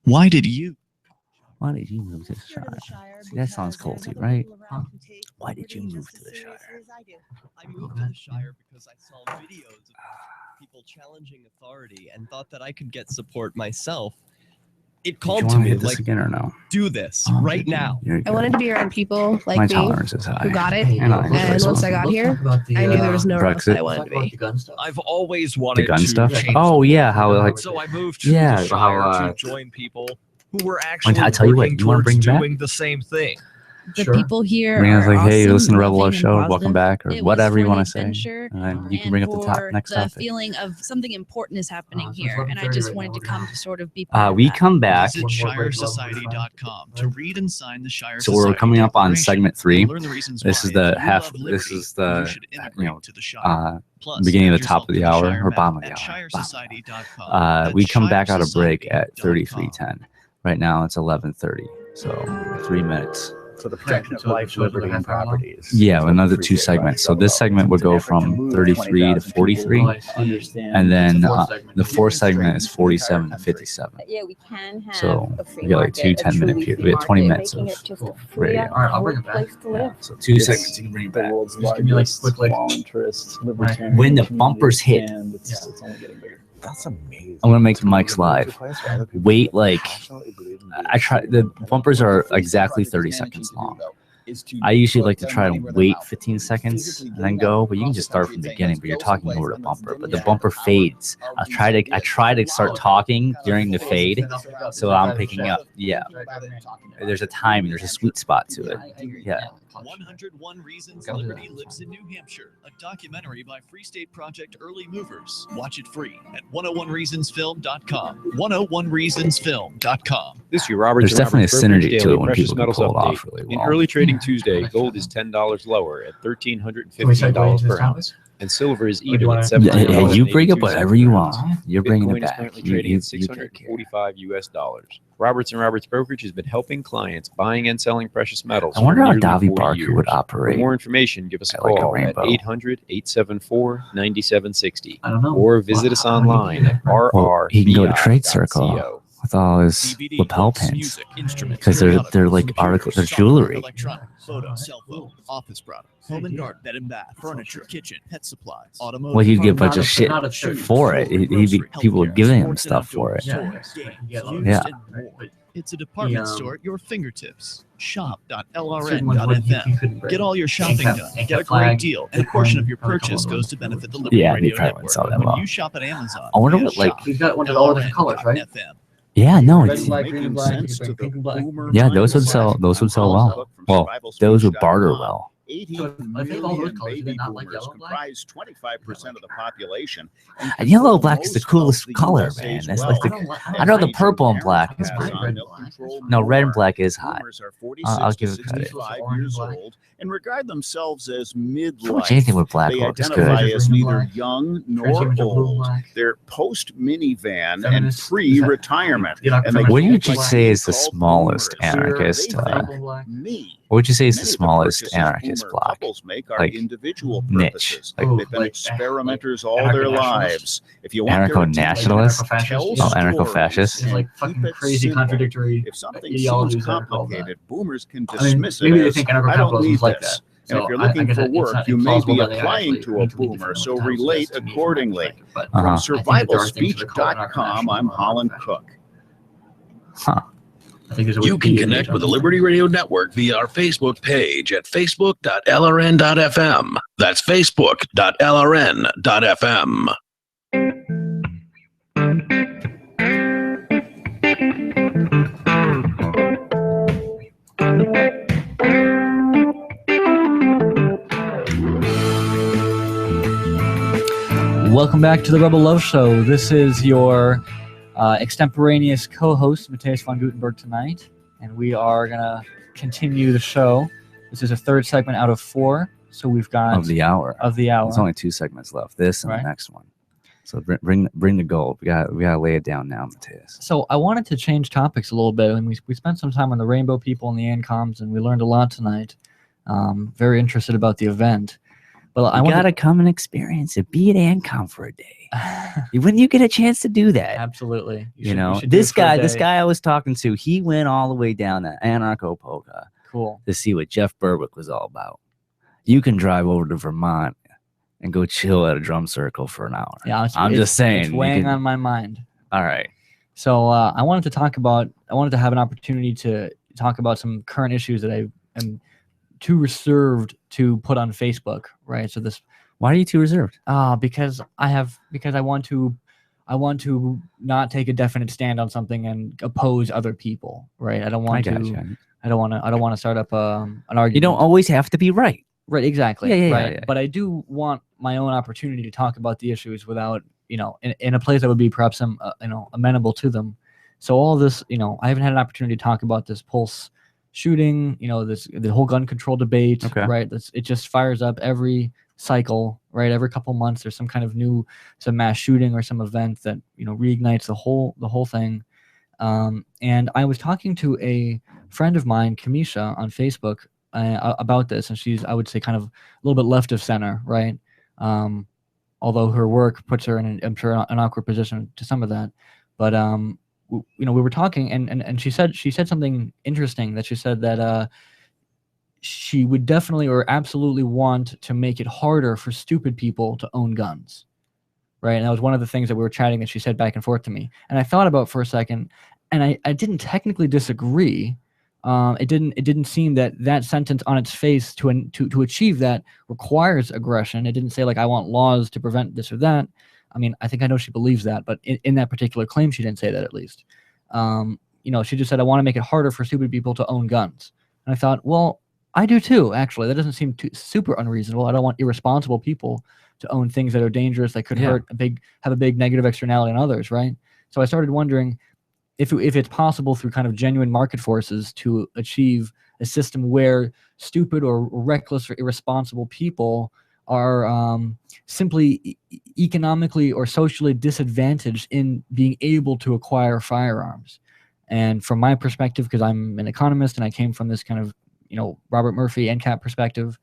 Why did you move to the Shire? See, that sounds culty, right? Why did you move to the Shire? I moved to the Shire because I saw videos of people challenging authority and thought that I could get support myself. It called to me like, again or no? do this right now. I wanted to be around people like My me tolerance is high. who got it. And Once I got here, I knew there was nowhere else I wanted to be. I've always wanted The gun to stuff? change Oh, the yeah, how, world. like- So I moved to yeah, the Shire how, to join people who were actually I tell you what, working you wanna towards bring back? doing the same thing. The people here Bring us are like, hey, awesome, listen to Rebel loving, Love and Show, welcome positive. back, or It was whatever you for want the to say. adventure And then you can bring up the for next the topic. feeling of something important is happening here, and I just wanted to come to sort of be part of We that. come back. Visit ShireSociety.com to read and sign the Shire So we're Society coming up on Declaration segment 3. and learn the reasons This why is the if you half. love This liberty, is the you should integrate to the Shire. Plus, beginning of add the top of the yourself to hour Shire or map bottom of the at hour. ShireSociety.com. We That's come back out of break at ShireSociety.com. 33:10. Right now it's 11:30. So 3 minutes. So the protection of life, liberty, and property is. Yeah, another 2 segments. So this segment would go from 33 to 43, and then the 4th segment is 47 to 57. Yeah, we can have So a free we got like market, 2 a 10-minute truly periods. free We have 20 market, minutes making of it just a radio. free, affordable place to live. So 2 segments you can bring back. World's Just give me like quick, like interest, libertarian when the community, bumpers hit. and it's only getting bigger. That's amazing. I'm gonna make the mics live. Wait, like I try. The bumpers are exactly 30 seconds long. I usually like to try to wait 15 seconds and then go, but you can just start from the beginning. But you're talking over the bumper, but the bumper fades. I try to start talking during the fade, so I'm picking up. Yeah, there's a timing. There's a sweet spot to it. Yeah. 101 Reasons Liberty Lives in New Hampshire, a documentary by Free State Project Early Movers. Watch it free at 101reasonsfilm.com. 101reasonsfilm.com. This year, Roberts. There's definitely a synergy to it when Precious people can metals pull it update. off really In well. early trading Tuesday, gold is $10 lower at $1,315 per ounce, and silver is even at $7. Yeah, you bring up whatever you want. You're bringing Bitcoin it is back. currently You trading at take care. $645 US. Roberts and Roberts Brokerage has been helping clients buying and selling precious metals. I wonder for how nearly Davy 40 Barker years. would For operate. more information, give us a at like a call at rainbow. 800-874-9760 I don't know. or visit us online at Well, he can go to Trade rrvi.co. Circle with all his DVD, lapel books, pins music, instruments, because they're periodicals, like computers, articles, they're software, jewelry. electronics, photo, cell phone, office products, home and garden, bed and bath, furniture, kitchen, pet supplies, automotive. Well, he'd get a bunch not of shit not a food, for it. food, He'd be grocery, people would healthcare, give him sports and stuff for outdoors, it. toys, games, used Yeah. and more. It's a department The, store at your fingertips. certain ones you Shop.lrn.fm. couldn't break. Get all your shopping Anchor- done. Anchor Get a flag, great deal, and a portion of your Bitcoin, purchase couple goes to benefit the Liberty Yeah, they Radio probably Network. wouldn't sell that When well. you shop at Amazon, I wonder via what, like- He's got one of all different colors, right? shop.lrn.fm. Yeah, no, Red it's, and black, green and black, you can bring pink and black. yeah, those would sell. Those would sell well. Well, those would barter well. 80 So, I think all those million colors, do they baby not like boomers yellow and black? comprise 25% of the population. And yellow and black is the most coolest of the color, USA's man. That's wealth. like the. I know the purple and black is Amazon pretty. will control No, red and more. black is hot. Boomers are 46 I'll to give it credit. 65 years old and regard themselves as Pretty much midlife. anything with black They work is identify good. as neither young nor Transhuman blue and old. black. They're post-minivan and Feminist. pre-retirement. You're not And they What do you don't like say being is the called smallest boomers. anarchist? They think me. What would you say is the Many of smallest purchases anarchist boomer block? couples make are Like individual niche. purposes. Like They've been experimenters all their lives. If you want their anarcho-nationalist? attention, tell Oh, anarcho-fascist? stories Like and fucking keep it crazy simple. contradictory If something ideologies seems that are called that. complicated, boomers can I mean, dismiss maybe it they as, think I don't anarcho-capitalism need is like this. that. And So if you're I looking guess for it's work, not you may implausible be that they applying actually to a need to be boomer, different so locales relate to be accordingly. but From Uh-huh. I think that there are things that are called survivalspeech.com, I'm Holland Cook. Huh. I think there's a You can connect with the Liberty Radio Network via our Facebook page at facebook.lrn.fm. That's facebook.lrn.fm. Welcome back to the Rebel Love Show. This is your extemporaneous co-host, Matthias von Gutenberg, tonight, and we are going to continue the show. This is a third segment out of 4, so we've got... Of the hour. There's only 2 segments left. This and Right. the next one. So bring the gold. We gotta lay it down now, Matthias. So I wanted to change topics a little bit, and we spent some time on the Rainbow People and the ANCOMs, and we learned a lot tonight. Very interested about the event. But you gotta come and experience it. Be it and come for a day. When you get a chance to do that. Absolutely. This guy I was talking to, he went all the way down to Anarchy to see what Jeff Berwick was all about. You can drive over to Vermont and go chill at a drum circle for an hour. Yeah, I'm just saying. It's weighing on my mind. All right. So I wanted to have an opportunity to talk about some current issues that I am too reserved to put on Facebook, right? So why are you too reserved? Because I want to not take a definite stand on something and oppose other people, right? I don't want to start up an argument. You don't always have to be right. Right, exactly. Yeah. But I do want my own opportunity to talk about the issues without, in a place that would be perhaps amenable to them. So all this, I haven't had an opportunity to talk about this Pulse shooting, the whole gun control debate, right? It just fires up every cycle, right? Every couple months, there's some kind of some mass shooting or some event that reignites the whole thing. And I was talking to a friend of mine, Kamisha, on Facebook about this, and she's, I would say, kind of a little bit left of center, right? Although her work puts her in, I'm sure, an awkward position to some of that, but we were talking, and she said something interesting. That she said that she would definitely or absolutely want to make it harder for stupid people to own guns, right? And that was one of the things that we were chatting that she said back and forth to me. And I thought about for a second, and I didn't technically disagree. It didn't seem that sentence on its face to achieve that requires aggression. It didn't say like, I want laws to prevent this or that. I mean, I think I know she believes that, but in that particular claim, she didn't say that, at least. She just said, I want to make it harder for stupid people to own guns. And I thought, well, I do too, actually. That doesn't seem super unreasonable. I don't want irresponsible people to own things that are dangerous, that could have a big negative externality on others, right? So I started wondering if it's possible through kind of genuine market forces to achieve a system where stupid or reckless or irresponsible people are simply economically or socially disadvantaged in being able to acquire firearms. And from my perspective, because I'm an economist and I came from this kind of Robert Murphy NCAP perspective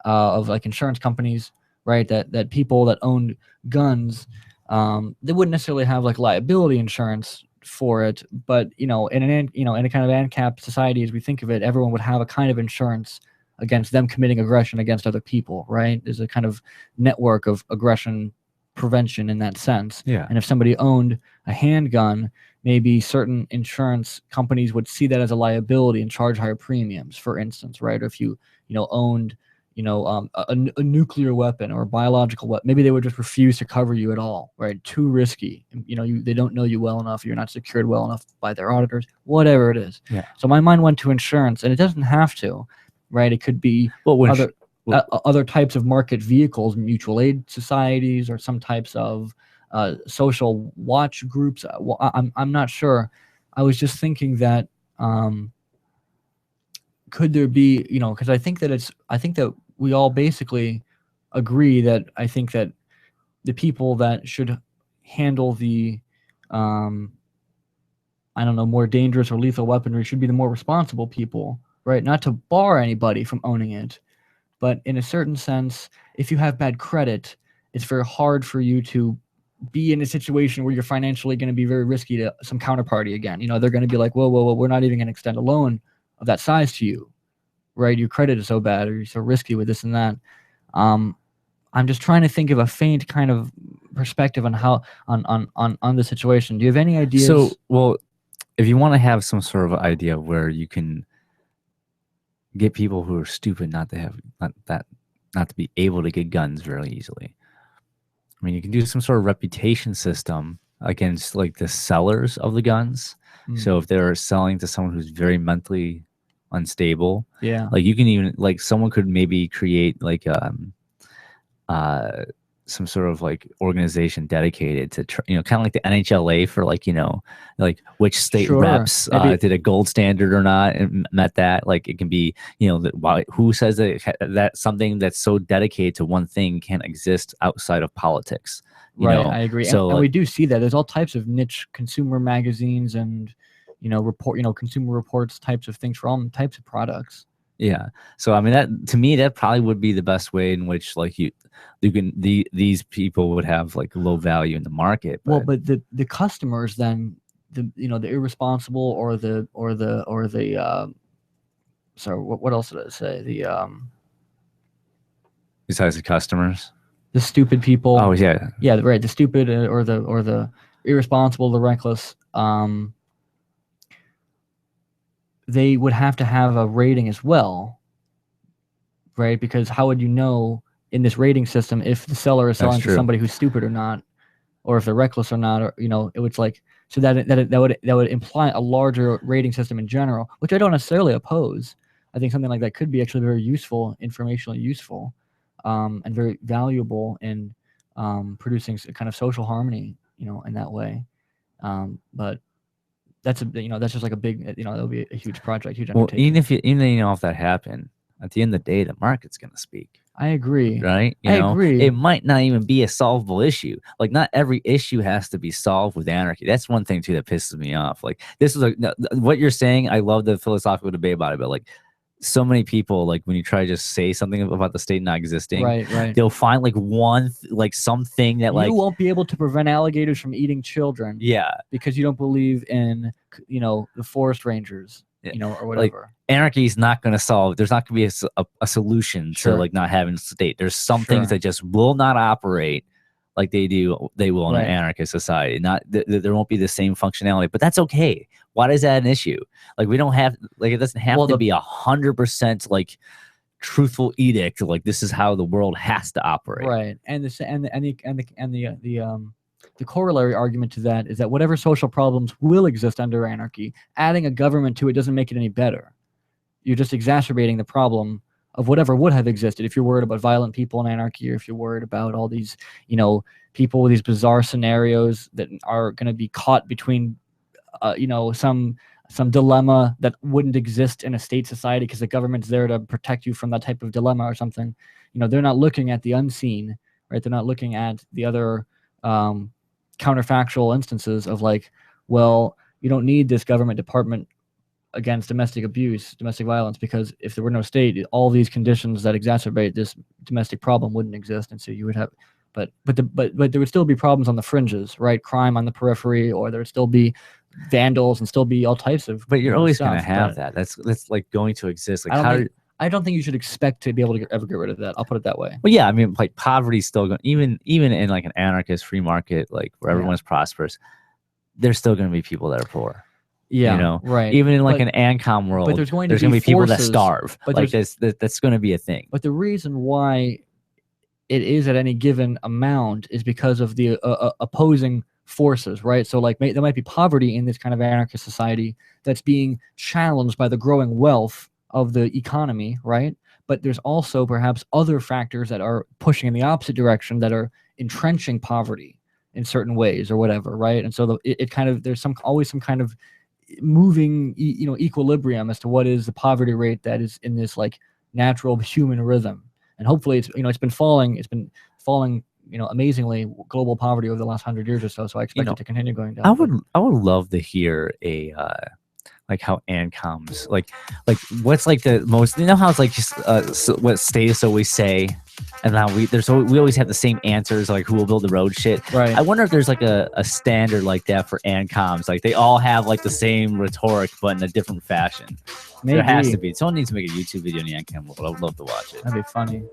of like insurance companies, right? That people that owned guns, they wouldn't necessarily have like liability insurance for it, but in a kind of ANCAP society as we think of it, everyone would have a kind of insurance against them committing aggression against other people, right? There's a kind of network of aggression prevention in that sense. Yeah. And if somebody owned a handgun, maybe certain insurance companies would see that as a liability and charge higher premiums, for instance, right? Or if you owned a nuclear weapon or a biological weapon, maybe they would just refuse to cover you at all, right? Too risky. They don't know you well enough. You're not secured well enough by their auditors, whatever it is. Yeah. So my mind went to insurance, and it doesn't have to, right? It could be other types of market vehicles, mutual aid societies, or some types of social watch groups. I'm not sure. I was just thinking that could there be, because I think that we all basically agree that I think that the people that should handle the more dangerous or lethal weaponry should be the more responsible people, right? Not to bar anybody from owning it, but in a certain sense, if you have bad credit, it's very hard for you to be in a situation where you're financially going to be very risky to some counterparty again. They're going to be like, whoa, we're not even going to extend a loan of that size to you, right? Your credit is so bad, or you're so risky with this and that. I'm just trying to think of a faint kind of perspective on how on the situation. Do you have any ideas? So, well, if you want to have some sort of idea where you can get people who are stupid not to be able to get guns very easily, I mean, you can do some sort of reputation system against like the sellers of the guns. So if they're selling to someone who's very mentally unstable, like you can even like someone could maybe create like some sort of like organization dedicated to kind of like the NHLA for like like which state reps did a gold standard or not and met that. Like it can be who says that something that's so dedicated to one thing can't exist outside of politics. I agree. So and we do see that there's all types of niche consumer magazines and consumer reports types of things for all types of products. Yeah. So I mean, that to me, that probably would be the best way in which like these people would have like low value in the market. Well, but the customers then, the irresponsible or the sorry, what else did I say? Besides the customers, the stupid people. Oh yeah, yeah, right. The stupid or the irresponsible, the reckless. They would have to have a rating as well, right? Because how would you know in this rating system if the seller is selling to somebody who's stupid or not, or if they're reckless or not, or it was like so that would imply a larger rating system in general, which I don't necessarily oppose. I think something like that could be actually very useful, informationally useful, and very valuable in producing a kind of social harmony, in that way. But that's that's just like a big, that'll be a huge project, huge undertaking. Even if that happened, at the end of the day, the market's going to speak. I agree. Right? I agree. It might not even be a solvable issue. Like, not every issue has to be solved with anarchy. That's one thing too that pisses me off. Like, this is what you're saying. I love the philosophical debate about it, but like, so many people, like when you try to just say something about the state not existing, right, they'll find like something that you won't be able to prevent alligators from eating children. Yeah, because you don't believe in the forest rangers, or whatever. Like, anarchy is not going to solve. There's not going to be a solution to like not having a state. There's some things that just will not operate like they will in an anarchist society. There won't be the same functionality, but that's okay. Why is that an issue? Like, we don't have, like, it doesn't have to be 100% like truthful edict. Like, this is how the world has to operate. Right. And the corollary argument to that is that whatever social problems will exist under anarchy, adding a government to it doesn't make it any better. You're just exacerbating the problem of whatever would have existed. If you're worried about violent people in anarchy, or if you're worried about all these, people with these bizarre scenarios that are going to be caught between, some dilemma that wouldn't exist in a state society because the government's there to protect you from that type of dilemma or something. They're not looking at the unseen, right? They're not looking at the other counterfactual instances of like, well, you don't need this government department against domestic abuse, domestic violence, because if there were no state, all these conditions that exacerbate this domestic problem wouldn't exist, and so you would have, but there would still be problems on the fringes, right? Crime on the periphery, or there would still be vandals and still be all types of. But you're always going to have that. That's like going to exist. Like, I don't think you should expect to be able to ever get rid of that. I'll put it that way. Well, yeah, I mean, like, poverty's still going, even in like an anarchist free market, like where everyone's prosperous, there's still going to be people that are poor. Yeah, right. Even in like an ANCOM world, but there's going to be people that starve. But like, that's going to be a thing. But the reason why it is at any given amount is because of the opposing forces, right? So like, there might be poverty in this kind of anarchist society that's being challenged by the growing wealth of the economy, right? But there's also perhaps other factors that are pushing in the opposite direction, that are entrenching poverty in certain ways or whatever, right? And so it kind of, there's always some kind of moving equilibrium as to what is the poverty rate that is in this like natural human rhythm. And hopefully it's been falling amazingly, global poverty over the last 100 years or so I expect it to continue going down. I would love to hear a like how ANCOMs like what's like the most, how it's like just what statists always say, and how we always have the same answers, like who will build the road shit. Right. I wonder if there's like a standard like that for ANCOMs. Like, they all have like the same rhetoric but in a different fashion. Maybe. There has to be. Someone needs to make a YouTube video in the ANCOM world. I would love to watch it. That'd be funny.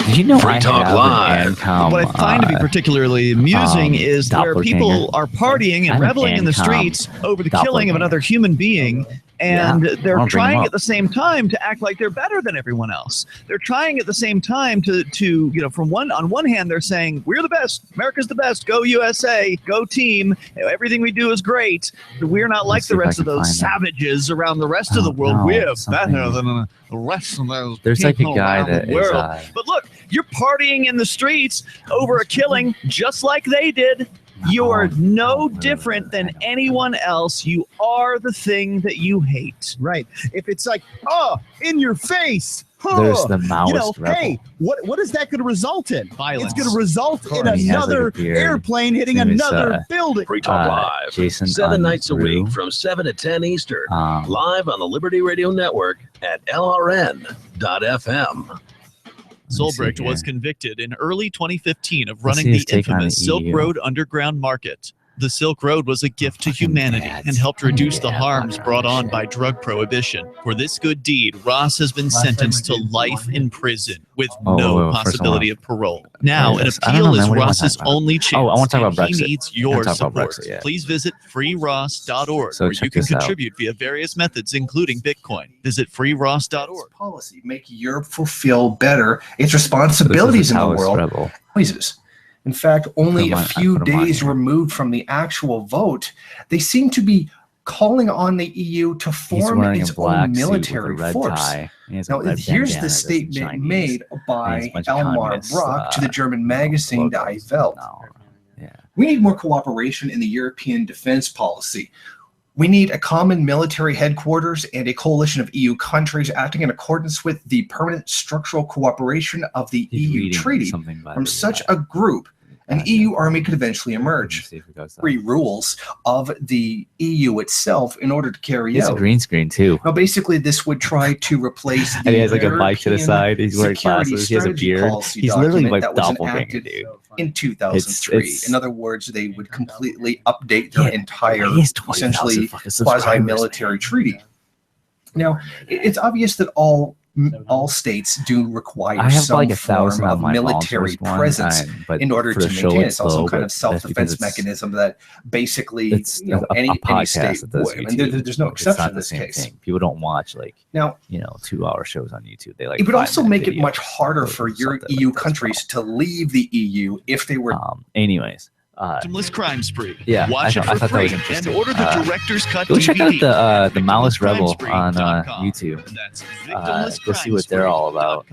Did you know Free Talk Live? What I find to be particularly amusing is where people are partying and reveling in the streets over the killing of another human being, and they're trying at the same time to act like they're better than everyone else. They're trying at the same time to on one hand they're saying we're the best, America's the best, go USA, go team, everything we do is great. We're not like the rest of those savages around the rest of the world. We're better than the rest of those. There's like a guy that is. But look, you're partying in the streets over a killing just like they did. You're no different than anyone else. You are the thing that you hate. Right. If it's like, oh, in your face. There's the Maoist rebel. Hey, what is that going to result in? Violence. It's going to result in another airplane hitting another building. Free Talk Live. Jason 7 nights a week from 7 to 10 Eastern. Live on the Liberty Radio Network at LRN.FM. Solbrecht was convicted in early 2015 of running the infamous Silk Road underground market. The Silk Road was a gift to humanity and helped reduce the harms brought on by drug prohibition. For this good deed, Ross has been sentenced to life in prison with no possibility of parole. Now, an appeal is Ross's only chance. I want to talk about Brexit. He needs your support. Please visit freeross.org, where you can contribute via various methods, including Bitcoin. Visit freeross.org. Policy make Europe fulfill better its responsibilities in the world. In fact, only a few days removed from the actual vote, they seem to be calling on the EU to form its own military force. Now, here's the statement made by Elmar Brock to the German magazine Die Welt. We need more cooperation in the European defense policy. We need a common military headquarters and a coalition of EU countries acting in accordance with the permanent structural cooperation of the EU treaty. From such a group, an EU army could eventually emerge. Three rules of the EU itself in order to carry out. It's a green screen too. Now, basically, this would try to replace. And he has like a bike to the side. He's wearing glasses. He has a beard. He's literally like doppelganger, dude. In 2003. In other words, they would completely update their entire, essentially, quasi-military treaty. Now, it's obvious that all states do require some form of military presence in order to maintain. It's also kind of self-defense mechanism that basically any state would. I mean, there's no exception in this case. People don't watch 2-hour shows on YouTube. They like. It would also make it much harder for your EU countries to leave the EU if they were. Anyways. Victimless crime spree. Yeah, watch it for free and order the director's cut go DVD. Check out the Maoist Rebel on YouTube. Go see what they're all about.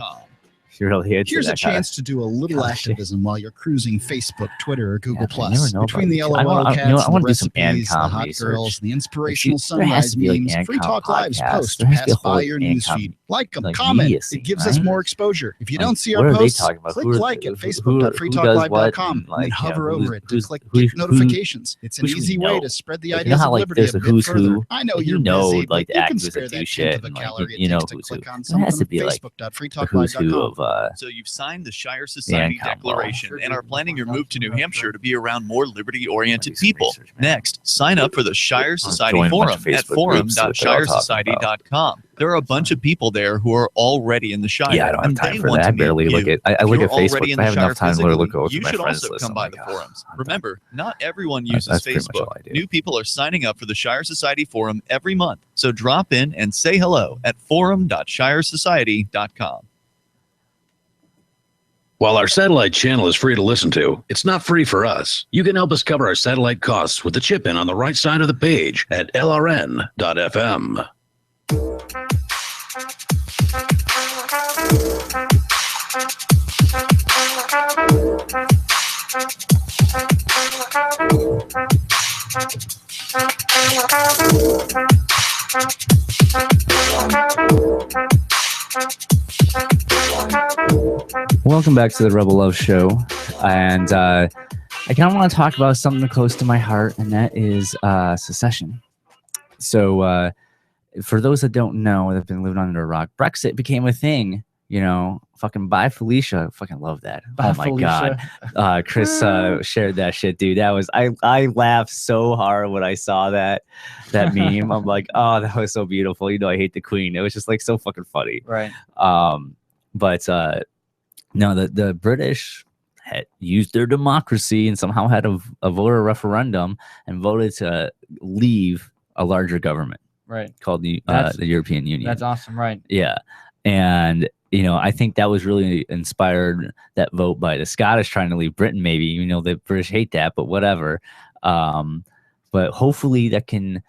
Here's a chance to do a little activism while you're cruising Facebook, Twitter, or Google+. Between the LOL cats, the recipes, the hot girls, the inspirational sunrise memes, Free Talk Live's posts pass by your newsfeed. Like them, comment. It gives us more exposure. If you don't see our posts, click like at facebook.freetalklive.com and hover over it to click get notifications. It's an easy way to spread the ideas of liberty a bit further. I know you're busy, but you can spare that tenth of a calorie it takes to click on something. Facebook.freetalklive.com. So you've signed the Shire Society Declaration and are planning your move to New Hampshire to be around more liberty-oriented people. Next, sign up for the Shire Society Forum at forum.shiresociety.com. There are a bunch of people there who are already in the Shire. Yeah, I don't have time for that. I barely look at. I look at Facebook. I have enough time to look over my friends list. You should also come by the forums. Remember, not everyone uses Facebook. New people are signing up for the Shire Society Forum every month. So drop in and say hello at forum.shiresociety.com. While our satellite channel is free to listen to, it's not free for us. You can help us cover our satellite costs with the chip in on the right side of the page at lrn.fm. Welcome back to the Rebel Love Show, and I kind of want to talk about something close to my heart, and that is secession. So, for those that don't know, that have been living under a rock, Brexit became a thing. Fucking bye Felicia. Fucking love that. Oh my God. Chris shared that shit, dude. That was I laughed so hard when I saw that meme. I'm like, oh, that was so beautiful. I hate the Queen. It was just like so fucking funny. Right. But no, the British had used their democracy and somehow had a voter referendum and voted to leave a larger government. Right. Called the European Union. That's awesome. Right. Yeah. And I think that was really inspired, that vote by the Scottish trying to leave Britain, maybe. The British hate that, but whatever. But hopefully that can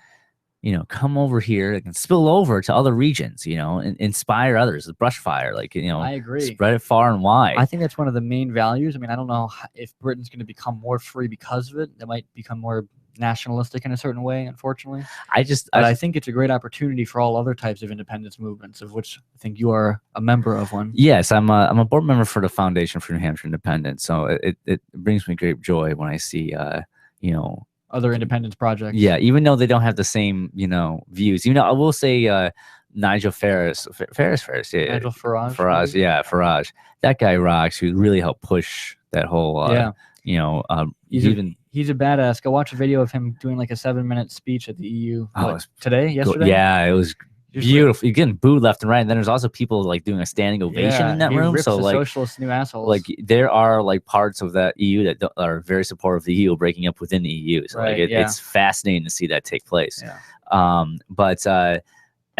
come over here and spill over to other regions, and inspire others. The brush fire, I agree. Spread it far and wide. I think that's one of the main values. I mean, I don't know if Britain's going to become more free because of it. It might become more nationalistic in a certain way, unfortunately. I think it's a great opportunity for all other types of independence movements, of which I think you are a member of one. Yes, I'm a board member for the Foundation for New Hampshire Independence. So it brings me great joy when I see, other independence projects. Yeah, even though they don't have the same, views. I will say Nigel Farage. Yeah, Nigel Farage. Farage, yeah, Farage. That guy rocks. Who really helped push that whole. He's a badass. Go watch a video of him doing like a 7-minute speech at the EU. Yesterday. Yeah, it was beautiful. You're getting booed left and right, and then there's also people like doing a standing ovation in that room. Rips so the like socialist new assholes. Like there are like parts of that EU that are very supportive of the EU breaking up within the EU. So it's fascinating to see that take place. Yeah. But I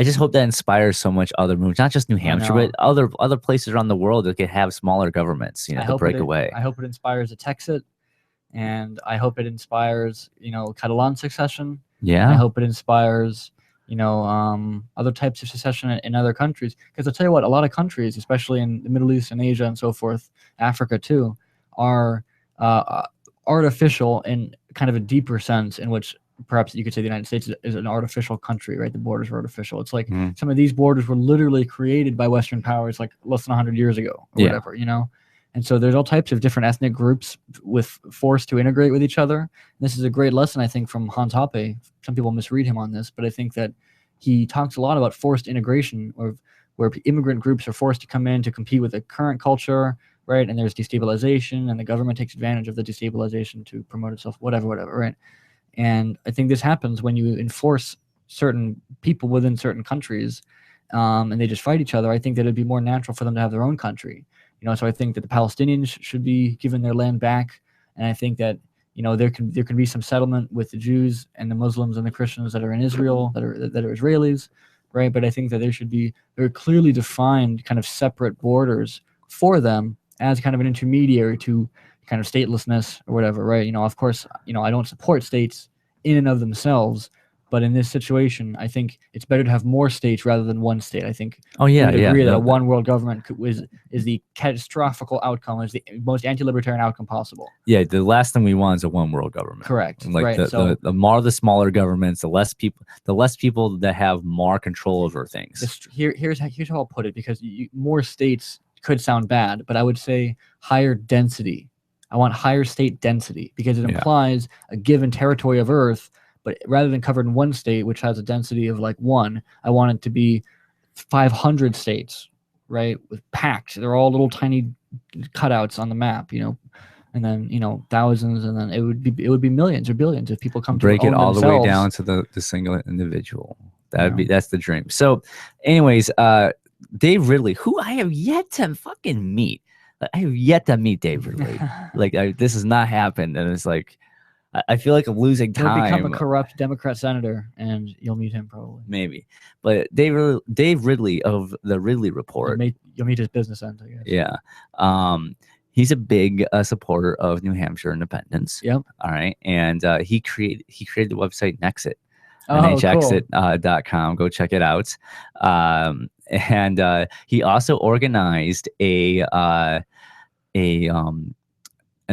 just hope that inspires so much other movements, not just New Hampshire, but other places around the world that could have smaller governments, to break away. I hope it inspires a Texit, and I hope it inspires, Catalan succession. Yeah. I hope it inspires other types of secession in other countries. Because I'll tell you what, a lot of countries, especially in the Middle East and Asia and so forth, Africa too, are artificial in kind of a deeper sense, in which perhaps you could say the United States is an artificial country, right? The borders are artificial. It's like some of these borders were literally created by Western powers like less than 100 years ago or whatever, And so there's all types of different ethnic groups forced to integrate with each other. And this is a great lesson, I think, from Hans Hoppe. Some people misread him on this, but I think that he talks a lot about forced integration, or where immigrant groups are forced to come in to compete with the current culture, right? And there's destabilization, and the government takes advantage of the destabilization to promote itself, whatever, right? And I think this happens when you enforce certain people within certain countries, and they just fight each other. I think that it'd be more natural for them to have their own country. So I think that the Palestinians should be given their land back, and I think that there can be some settlement with the Jews and the Muslims and the Christians that are in Israel that are Israelis, right? But I think that there should be very clearly defined kind of separate borders for them as kind of an intermediary to kind of statelessness or whatever, right? Of course, I don't support states in and of themselves. But in this situation, I think it's better to have more states rather than one state. I think we agree that a one world government is the catastrophical outcome, is the most anti-libertarian outcome possible. Yeah, the last thing we want is a one world government. Correct. Like the smaller governments, the less people that have more control over things. Here's how I'll put it, because more states could sound bad, but I would say higher density. I want higher state density, because it implies a given territory of Earth. But rather than covered in one state, which has a density of like 1, I want it to be 500 states, right? With packed. They're all little tiny cutouts on the map, and then thousands, and then it would be millions or billions if people come to break it all themselves. The way down to the single individual. That's the dream. So, anyways, Dave Ridley, who I have yet to fucking meet. I have yet to meet Dave Ridley. This has not happened, and it's like. I feel like I'm losing time. He'll become a corrupt Democrat senator, and you'll meet him probably. Maybe. But Dave Ridley of the Ridley Report. You'll meet his business end, I guess. Yeah. He's a big supporter of New Hampshire independence. Yep. All right. And he created the website Nexit. NHexit.com. Go check it out. And he also organized an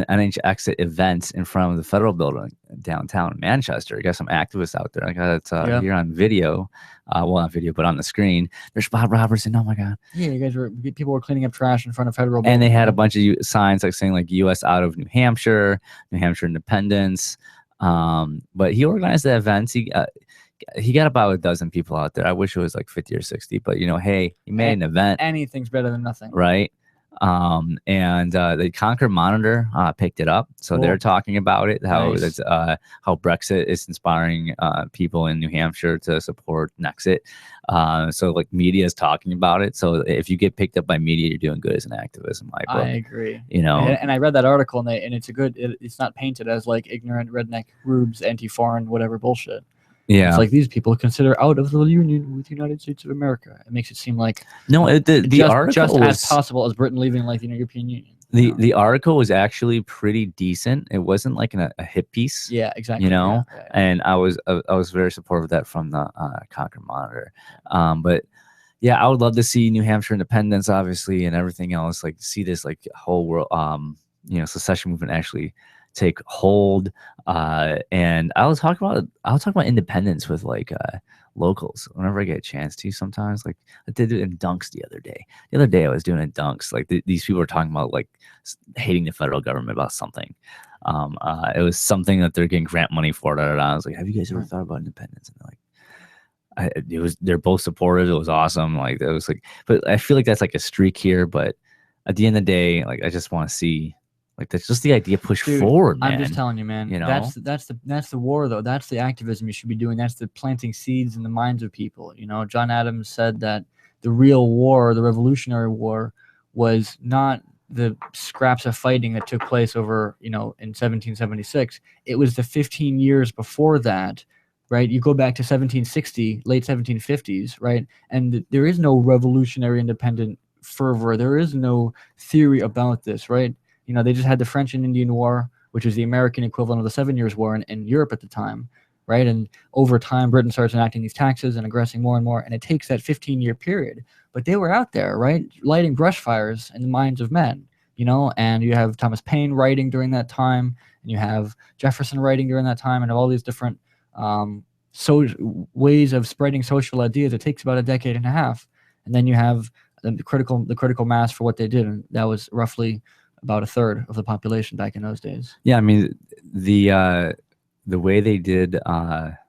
NHexit event in front of the federal building downtown Manchester. You got some activists out there. I got it here on video. Well, not video, but on the screen. There's Bob Robertson. Oh my God. Yeah, people were cleaning up trash in front of federal building. And they had a bunch of signs saying U.S. out of New Hampshire independence. But he organized the events. He got about a dozen people out there. I wish it was like 50 or 60, but hey, he made an event. Anything's better than nothing. Right. And the Concord Monitor picked it up, so they're talking about it. How Brexit is inspiring people in New Hampshire to support Nexit. So media is talking about it. So if you get picked up by media, you're doing good as an activist. In my book. I agree. And I read that article, and it's not painted as ignorant redneck rubes, anti-foreign, whatever bullshit. Yeah, it's these people consider out of the union with the United States of America. It makes it seem like the article just as possible as Britain leaving the European Union. The article was actually pretty decent. It wasn't like a hit piece. Yeah, exactly. You know, yeah. And I was very supportive of that from the Concord Monitor. But yeah, I would love to see New Hampshire independence, obviously, and everything else. Like see this like whole world, secession movement actually take hold. And I'll talk about independence with like locals whenever I get a chance to. Sometimes, like I did it in Dunks the other day. The other day I was doing it in Dunks. Like these people were talking about like hating the federal government about something. It was something that they're getting grant money for. I was like, have you guys ever thought about independence? And they're like, they're both supportive. It was awesome. Like it was like, but I feel like that's like a streak here. But at the end of the day, like I just want to see. Like that's just the idea push forward, man. I'm just telling you, man. You know? That's the war, though. That's the activism you should be doing. That's the planting seeds in the minds of people. You know, John Adams said that the real war, the Revolutionary War, was not the scraps of fighting that took place over, in 1776. It was the 15 years before that, right? You go back to 1760, late 1750s, right? And there is no revolutionary independent fervor. There is no theory about this, right? They just had the French and Indian War, which is the American equivalent of the 7 Years' War in Europe at the time, right? And over time, Britain starts enacting these taxes and aggressing more and more, and it takes that 15-year period. But they were out there, right, lighting brush fires in the minds of men, and you have Thomas Paine writing during that time, and you have Jefferson writing during that time, and all these different ways of spreading social ideas. It takes about a decade and a half, and then you have the critical mass for what they did, and that was roughly about a third of the population back in those days. Yeah, I mean the way they did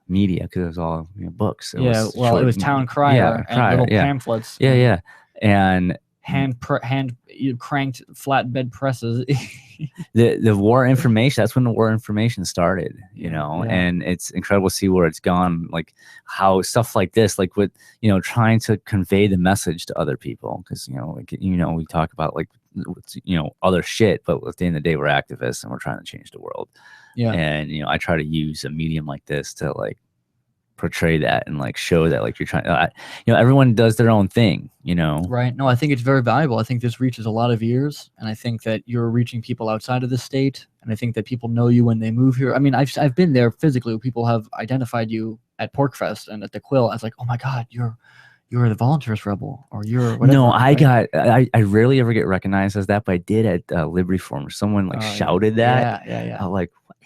media, because it was all books. It was town crier and little pamphlets. Yeah, and hand cranked flatbed presses. the war information. That's when the war information started. And it's incredible to see where it's gone. Like how stuff like this, like with trying to convey the message to other people, because we talk about like other shit, but at the end of the day we're activists and we're trying to change the world. And I try to use a medium like this to like portray that and like show that like you're trying everyone does their own thing, right? No, I think it's very valuable. I think this reaches a lot of ears, and I think that you're reaching people outside of the state, and I think that people know you when they move here. I mean, I've been there physically. People have identified you at Porkfest and at the Quill. I was like, oh my god, you're the Volunteers Rebel, or you're whatever. No, I rarely ever get recognized as that, but I did at Liberty Forum. Someone like shouted that. Yeah. I'm like, what?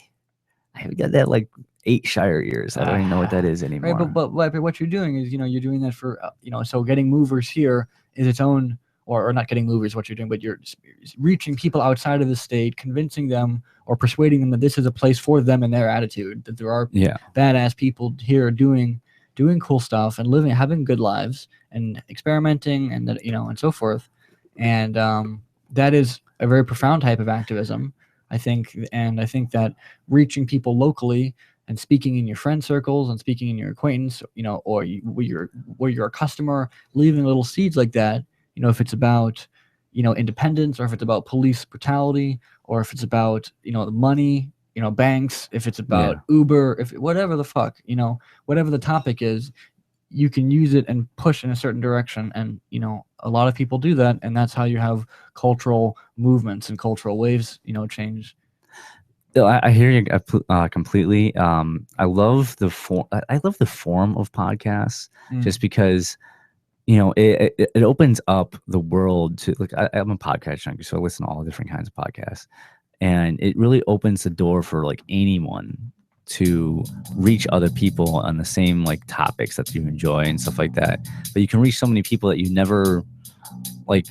I got that like 8 Shire years. I don't even know what that is anymore. Right, but what you're doing is, you're doing that for, so getting movers here is its own, or not getting movers, what you're doing, but you're reaching people outside of the state, convincing them or persuading them that this is a place for them and their attitude, that there are badass people here doing cool stuff and having good lives and experimenting and that, and so forth. And that is a very profound type of activism, I think. And I think that reaching people locally and speaking in your friend circles and speaking in your acquaintance, or where you're a customer, leaving little seeds like that, if it's about, independence, or if it's about police brutality, or if it's about, money, banks, if it's about Uber, if whatever the fuck, whatever the topic is, you can use it and push in a certain direction. And, a lot of people do that. And that's how you have cultural movements and cultural waves, change. I hear you completely. I love the form. I love the form of podcasts, just because, it opens up the world to like. I'm a podcast junkie, so I listen to all different kinds of podcasts, and it really opens the door for like anyone to reach other people on the same like topics that you enjoy and stuff like that. But you can reach so many people that you never like.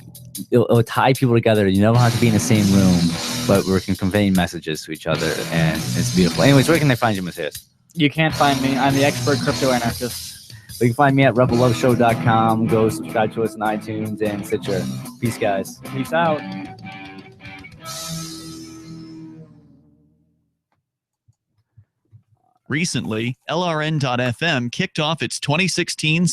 It'll tie people together. You never have to be in the same room, but we can convey messages to each other, and it's beautiful. Anyways, where can they find you, Mathias? You can't find me. I'm the expert crypto anarchist. You can find me at rebelloveshow.com. Go subscribe to us on iTunes and Stitcher. Peace, guys. Peace out. Recently, LRN.FM kicked off its 2016